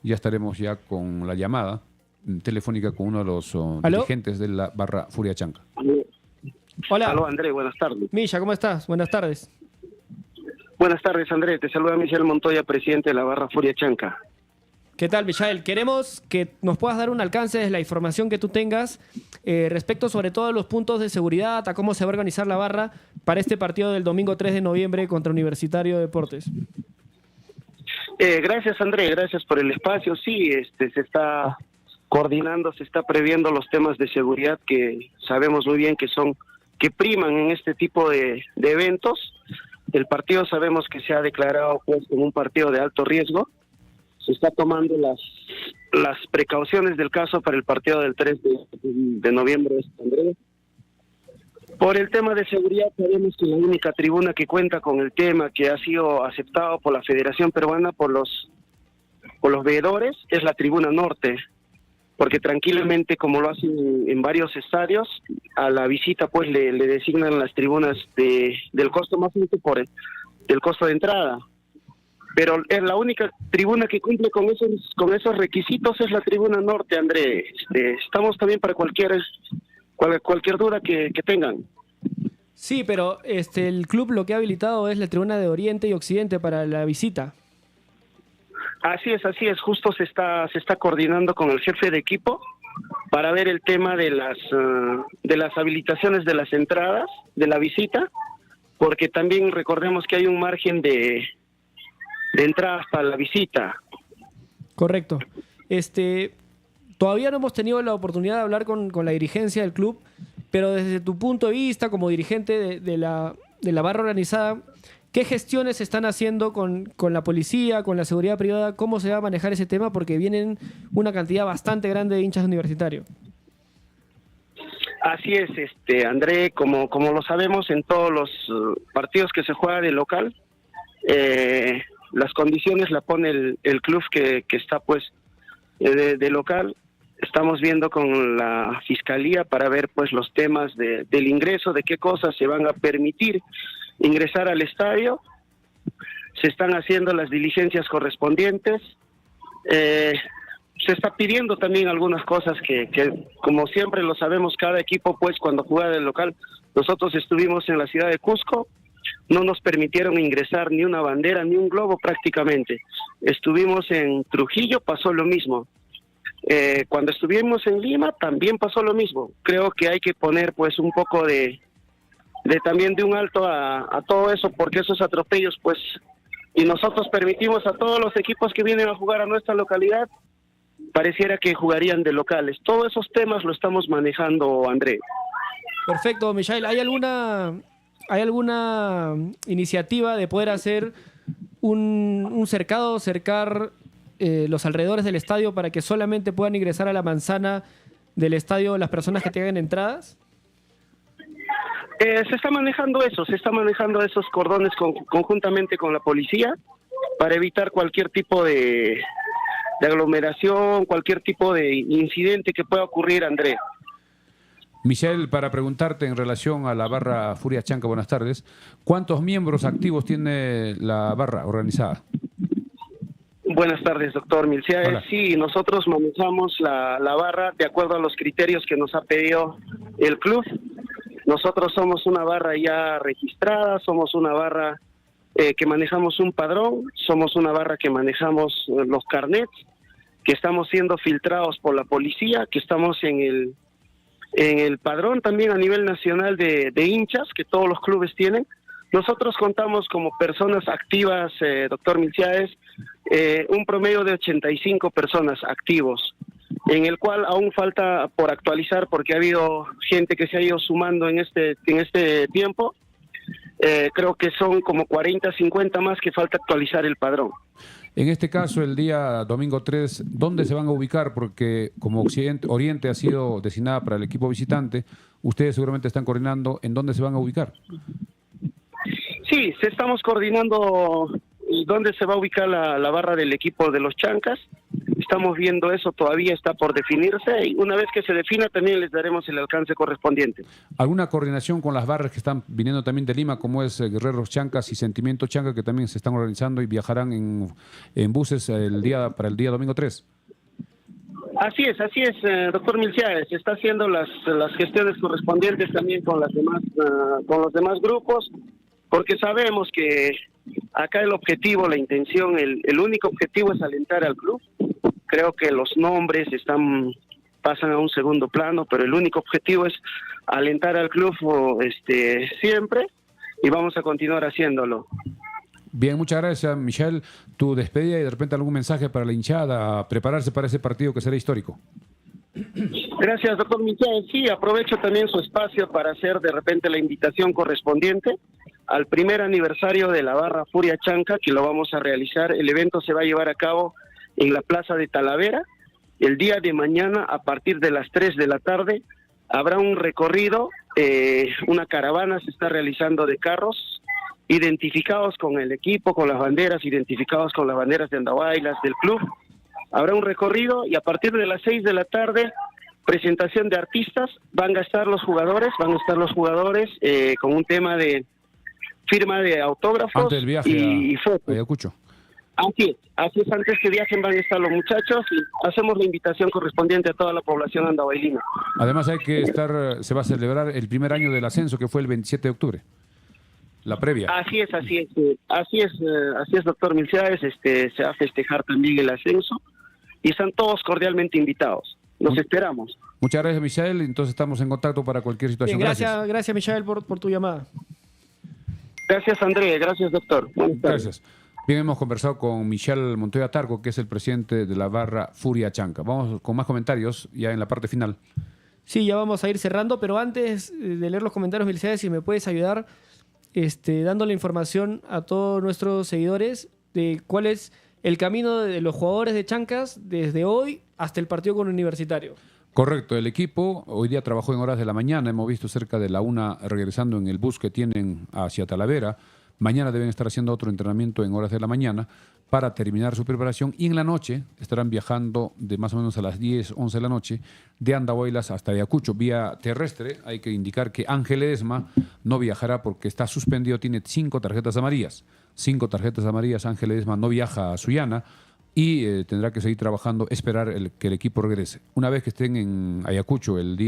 C: ya estaremos ya con la llamada telefónica con uno de los dirigentes de la barra Furia Chanca.
B: Hola.
G: Aló, Andrés, buenas tardes.
B: Misha, ¿cómo estás? Buenas tardes.
G: Buenas tardes, Andrés. Te saluda Michel Montoya, presidente de la barra Furia Chanca.
B: ¿Qué tal, Michael? Queremos que nos puedas dar un alcance de la información que tú tengas respecto sobre todo a los puntos de seguridad, a cómo se va a organizar la barra para este partido del domingo 3 de noviembre contra Universitario de Deportes.
G: Gracias, André, gracias por el espacio. Sí, se está coordinando, se está previendo los temas de seguridad que sabemos muy bien que priman en este tipo de eventos. El partido sabemos que se ha declarado pues como un partido de alto riesgo. Se está tomando las precauciones del caso para el partido del 3 de noviembre, André. Por el tema de seguridad, sabemos que la única tribuna que cuenta con el tema, que ha sido aceptado por la Federación Peruana, por los veedores, es la tribuna norte, porque tranquilamente, como lo hacen en varios estadios, a la visita pues le designan las tribunas del costo más alto por el costo de entrada. Pero la única tribuna que cumple con esos requisitos es la tribuna norte, André. Estamos también para cualquier duda que tengan.
B: Sí, pero el club lo que ha habilitado es la tribuna de Oriente y Occidente para la visita.
G: Así es. Justo se está coordinando con el jefe de equipo para ver el tema de las habilitaciones de las entradas de la visita, porque también recordemos que hay un margen de entradas para la visita.
B: Correcto. Todavía no hemos tenido la oportunidad de hablar con la dirigencia del club, pero desde tu punto de vista como dirigente de la barra organizada, ¿qué gestiones se están haciendo con la policía, con la seguridad privada? ¿Cómo se va a manejar ese tema? Porque vienen una cantidad bastante grande de hinchas universitarios.
G: Así es, André, como lo sabemos en todos los partidos que se juega de local, las condiciones la pone el club que está pues de local. Estamos viendo con la fiscalía para ver pues los temas del ingreso, de qué cosas se van a permitir ingresar al estadio. Se están haciendo las diligencias correspondientes. Se está pidiendo también algunas cosas que como siempre lo sabemos, cada equipo pues cuando juega de local, nosotros estuvimos en la ciudad de Cusco, no nos permitieron ingresar ni una bandera ni un globo prácticamente. Estuvimos en Trujillo, pasó lo mismo. Cuando estuvimos en Lima también pasó lo mismo. Creo que hay que poner pues un poco de también de un alto a todo eso, porque esos atropellos pues, y nosotros permitimos a todos los equipos que vienen a jugar a nuestra localidad, pareciera que jugarían de locales. Todos esos temas lo estamos manejando, André.
B: Perfecto, Michael. ¿Hay alguna iniciativa de poder hacer un cercado, cercar los alrededores del estadio para que solamente puedan ingresar a la manzana del estadio las personas que tengan entradas?
G: Se está manejando esos cordones conjuntamente con la policía para evitar cualquier tipo de aglomeración, cualquier tipo de incidente que pueda ocurrir, André.
C: Michelle, para preguntarte en relación a la barra Furia Chanca, buenas tardes, ¿cuántos miembros activos tiene la barra organizada?
G: Buenas tardes, doctor Milciades.
C: Hola.
G: Sí, nosotros manejamos la barra de acuerdo a los criterios que nos ha pedido el club. Nosotros somos una barra ya registrada, somos una barra que manejamos un padrón, somos una barra que manejamos los carnets, que estamos siendo filtrados por la policía, que estamos en el padrón también a nivel nacional de hinchas que todos los clubes tienen. Nosotros contamos como personas activas, doctor Milciades, un promedio de 85 personas activos, en el cual aún falta por actualizar porque ha habido gente que se ha ido sumando en este tiempo. Creo que son como 40, 50 más que falta actualizar el padrón.
C: En este caso, el día domingo 3, ¿dónde se van a ubicar? Porque como Oriente ha sido designada para el equipo visitante, ustedes seguramente están coordinando en dónde se van a ubicar.
G: Sí, estamos coordinando dónde se va a ubicar la barra del equipo de los Chancas. Estamos viendo eso, todavía está por definirse y una vez que se defina también les daremos el alcance correspondiente.
C: ¿Alguna coordinación con las barras que están viniendo también de Lima, como es Guerreros Chancas y Sentimiento Chanca, que también se están organizando y viajarán en buses para el día domingo 3?
G: Así es, doctor Milciades. Se está haciendo las gestiones correspondientes también con los demás grupos, porque sabemos que acá el objetivo, la intención, el único objetivo es alentar al club. Creo que los nombres pasan a un segundo plano, pero el único objetivo es alentar al club siempre y vamos a continuar haciéndolo.
C: Bien, muchas gracias, Michelle. Tu despedida y de repente algún mensaje para la hinchada a prepararse para ese partido que será histórico.
G: Gracias, doctor Michel. Sí, aprovecho también su espacio para hacer de repente la invitación correspondiente al primer aniversario de la barra Furia Chanca, que lo vamos a realizar. El evento se va a llevar a cabo en la Plaza de Talavera. El día de mañana, a partir de las 3 de la tarde, habrá un recorrido, una caravana se está realizando de carros, identificados con el equipo, con las banderas, identificados con las banderas de Andahuaylas, del club. Habrá un recorrido y a partir de las 6 de la tarde, presentación de artistas, van a estar los jugadores con un tema de firma de autógrafos
C: Antes del viaje
G: y fotos.
C: Ayacucho.
G: Así es, antes que viajen van a estar los muchachos y hacemos la invitación correspondiente a toda la población andahuaylina.
C: Además se va a celebrar el primer año del ascenso, que fue el 27 de octubre. La previa.
G: Así es, doctor Milciades, se va a festejar también el ascenso y están todos cordialmente invitados. Los esperamos.
C: Muchas gracias, Michelle. Entonces estamos en contacto para cualquier situación.
B: Bien, gracias Michelle, por tu llamada.
G: Gracias, André. Gracias, doctor. Buenas tardes.
C: Gracias. Bien, hemos conversado con Michel Montoya Tarco, que es el presidente de la barra Furia Chanca. Vamos con más comentarios ya en la parte final.
B: Sí, ya vamos a ir cerrando, pero antes de leer los comentarios, Milciades, si me puedes ayudar dando la información a todos nuestros seguidores de cuál es el camino de los jugadores de Chancas desde hoy hasta el partido con Universitario.
C: Correcto, el equipo hoy día trabajó en horas de la mañana, hemos visto cerca de la 1 regresando en el bus que tienen hacia Talavera. Mañana deben estar haciendo otro entrenamiento en horas de la mañana para terminar su preparación y en la noche estarán viajando de más o menos a las 10, 11 de la noche de Andahuaylas hasta Ayacucho vía terrestre. Hay que indicar que Ángel Ledesma no viajará porque está suspendido, tiene 5 tarjetas amarillas. 5 tarjetas amarillas, Ángel Ledesma no viaja a Sullana y tendrá que seguir trabajando, esperar que el equipo regrese. Una vez que estén en Ayacucho el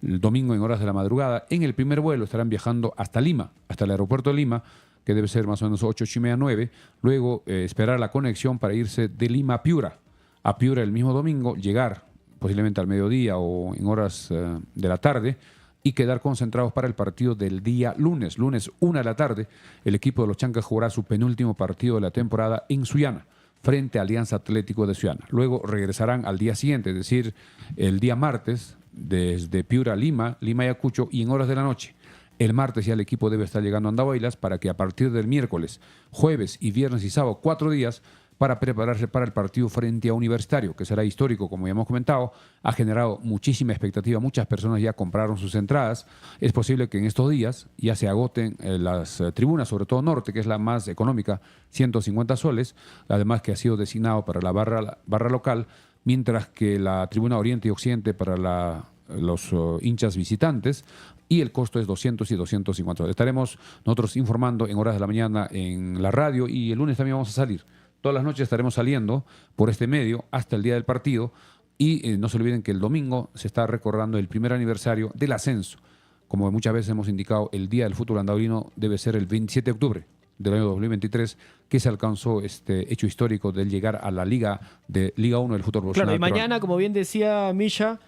C: domingo en horas de la madrugada, en el primer vuelo estarán viajando hasta Lima, hasta el aeropuerto de Lima, que debe ser más o menos 8:30, 9. Luego esperar la conexión para irse de Lima a Piura. A Piura el mismo domingo, llegar posiblemente al mediodía o en horas de la tarde y quedar concentrados para el partido del día lunes. Lunes 1 de la tarde, el equipo de los Chancas jugará su penúltimo partido de la temporada en Sullana, frente a Alianza Atlético de Sullana. Luego regresarán al día siguiente, es decir, el día martes, desde Piura a Lima, Ayacucho y en horas de la noche. El martes ya el equipo debe estar llegando a Andahuaylas para que a partir del miércoles, jueves y viernes y sábado, 4 días, para prepararse para el partido frente a Universitario, que será histórico, como ya hemos comentado. Ha generado muchísima expectativa, muchas personas ya compraron sus entradas. Es posible que en estos días ya se agoten las tribunas, sobre todo Norte, que es la más económica, 150 soles, además que ha sido designado para la barra local, mientras que la tribuna Oriente y Occidente para los hinchas visitantes, y el costo es 200 y 250. Estaremos nosotros informando en horas de la mañana en la radio y el lunes también vamos a salir. Todas las noches estaremos saliendo por este medio hasta el día del partido y no se olviden que el domingo se está recordando el primer aniversario del ascenso. Como muchas veces hemos indicado, el día del fútbol andahuayno debe ser el 27 de octubre del año 2023, que se alcanzó este hecho histórico del llegar a la Liga 1 del fútbol profesional.
B: Claro, y mañana, como bien decía Misha,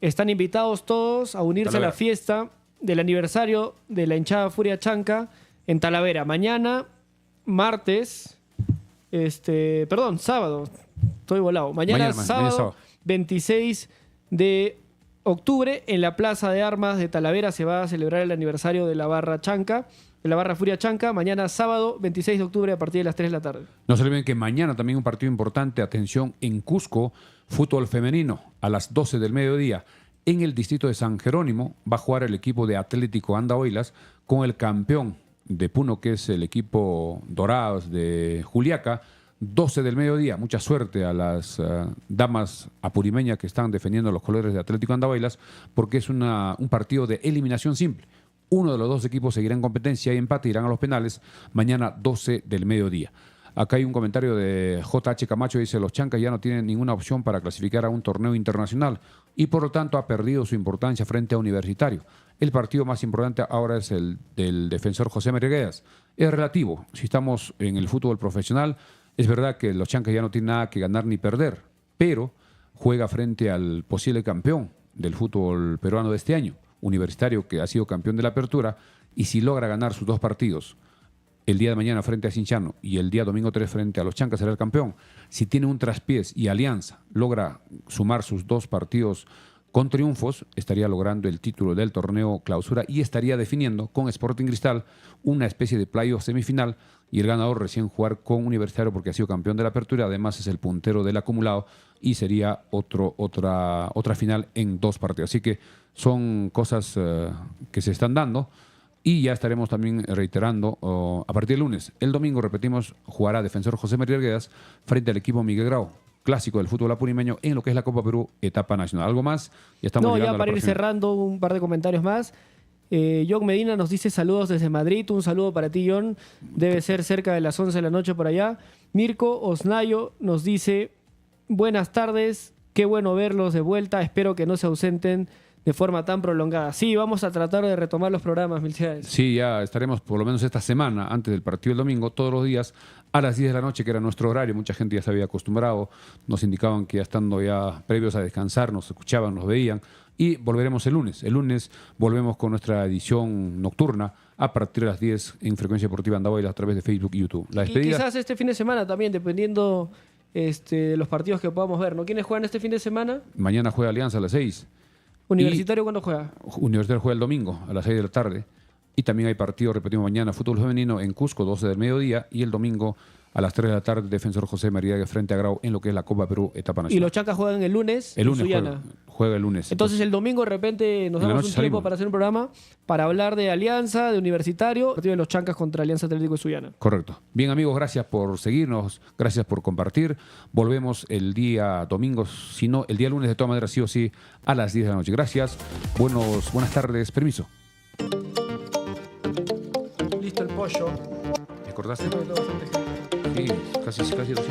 B: están invitados todos a unirse a la fiesta del aniversario de la hinchada Furia Chanca en Talavera. Mañana, sábado. Estoy volado. Mañana sábado 26 de octubre, en la Plaza de Armas de Talavera se va a celebrar el aniversario de la barra Chanca, de la barra Furia Chanca. Mañana sábado 26 de octubre a partir de las 3 de la tarde.
C: No se olviden que mañana también un partido importante, atención, en Cusco, fútbol femenino, a las 12 del mediodía. En el distrito de San Jerónimo va a jugar el equipo de Atlético Andahuaylas con el campeón de Puno, que es el equipo Dorados de Juliaca, 12 del mediodía. Mucha suerte a las damas apurimeñas que están defendiendo los colores de Atlético Andahuaylas, porque es un partido de eliminación simple. Uno de los dos equipos seguirá en competencia y empate, irán a los penales mañana 12 del mediodía. Acá hay un comentario de JH Camacho, dice: los Chancas ya no tienen ninguna opción para clasificar a un torneo internacional y por lo tanto ha perdido su importancia frente a Universitario. El partido más importante ahora es el del defensor José Merguedas. Es relativo. Si estamos en el fútbol profesional, es verdad que los Chancas ya no tienen nada que ganar ni perder, pero juega frente al posible campeón del fútbol peruano de este año, Universitario, que ha sido campeón de la Apertura, y si logra ganar sus 2 partidos, el día de mañana frente a Chinchano y el día domingo 3 frente a los Chancas será el campeón. Si tiene un traspiés y Alianza logra sumar sus 2 partidos con triunfos, estaría logrando el título del torneo clausura y estaría definiendo con Sporting Cristal una especie de playoff semifinal y el ganador recién jugar con Universitario porque ha sido campeón de la apertura, además es el puntero del acumulado y sería otra final en 2 partidos. Así que son cosas que se están dando y ya estaremos también reiterando a partir del lunes. El domingo, repetimos, jugará Defensor José María Arguedas frente al equipo Miguel Grau, clásico del fútbol apurimeño en lo que es la Copa Perú, etapa nacional. ¿Algo más? Ya estamos
B: No,
C: llegando
B: ya
C: a la
B: para ir
C: próxima.
B: cerrando un par de comentarios más. John Medina nos dice saludos desde Madrid. Un saludo para ti, John. Debe ser cerca de las 11 de la noche por allá. Mirko Osnayo nos dice buenas tardes. Qué bueno verlos de vuelta. Espero que no se ausenten de forma tan prolongada. Sí, vamos a tratar de retomar los programas, Milciades.
C: Sí, ya estaremos por lo menos esta semana, antes del partido del domingo, todos los días a las 10 de la noche, que era nuestro horario. Mucha gente ya se había acostumbrado, nos indicaban que ya estando ya previos a descansar, nos escuchaban, nos veían. Y volveremos el lunes. El lunes volvemos con nuestra edición nocturna a partir de las 10 en Frecuencia Deportiva Andahuaylas a través de Facebook y YouTube. La
B: Y
C: despedida,
B: quizás este fin de semana también, dependiendo de los partidos que podamos ver, ¿no? ¿Quiénes juegan este fin de semana?
C: mañana juega Alianza a las 6.
B: ¿Universitario cuándo juega?
C: Universitario juega el domingo a las 6 de la tarde. Y también hay partido, repetimos mañana, fútbol femenino en Cusco, 12 del mediodía. Y el domingo a las 3 de la tarde, Defensor José María frente a Grau en lo que es la Copa Perú, etapa
B: Y
C: nacional.
B: los Chancas juegan el lunes.
C: El lunes
B: en Sullana.
C: juega el lunes.
B: Entonces el domingo de repente nos
C: En la
B: damos
C: noche
B: un tiempo
C: salimos.
B: para hacer un programa para hablar de Alianza, de Universitario, partido de los Chancas contra Alianza Atlético de Sullana.
C: Correcto. Bien, amigos, gracias por seguirnos, gracias por compartir. Volvemos el día domingo, si no, el día lunes de todas maneras, sí o sí, a las 10 de la noche. Gracias, buenas tardes, permiso.
B: Listo el pollo.
C: ¿Te acordaste? Sí, casi 200.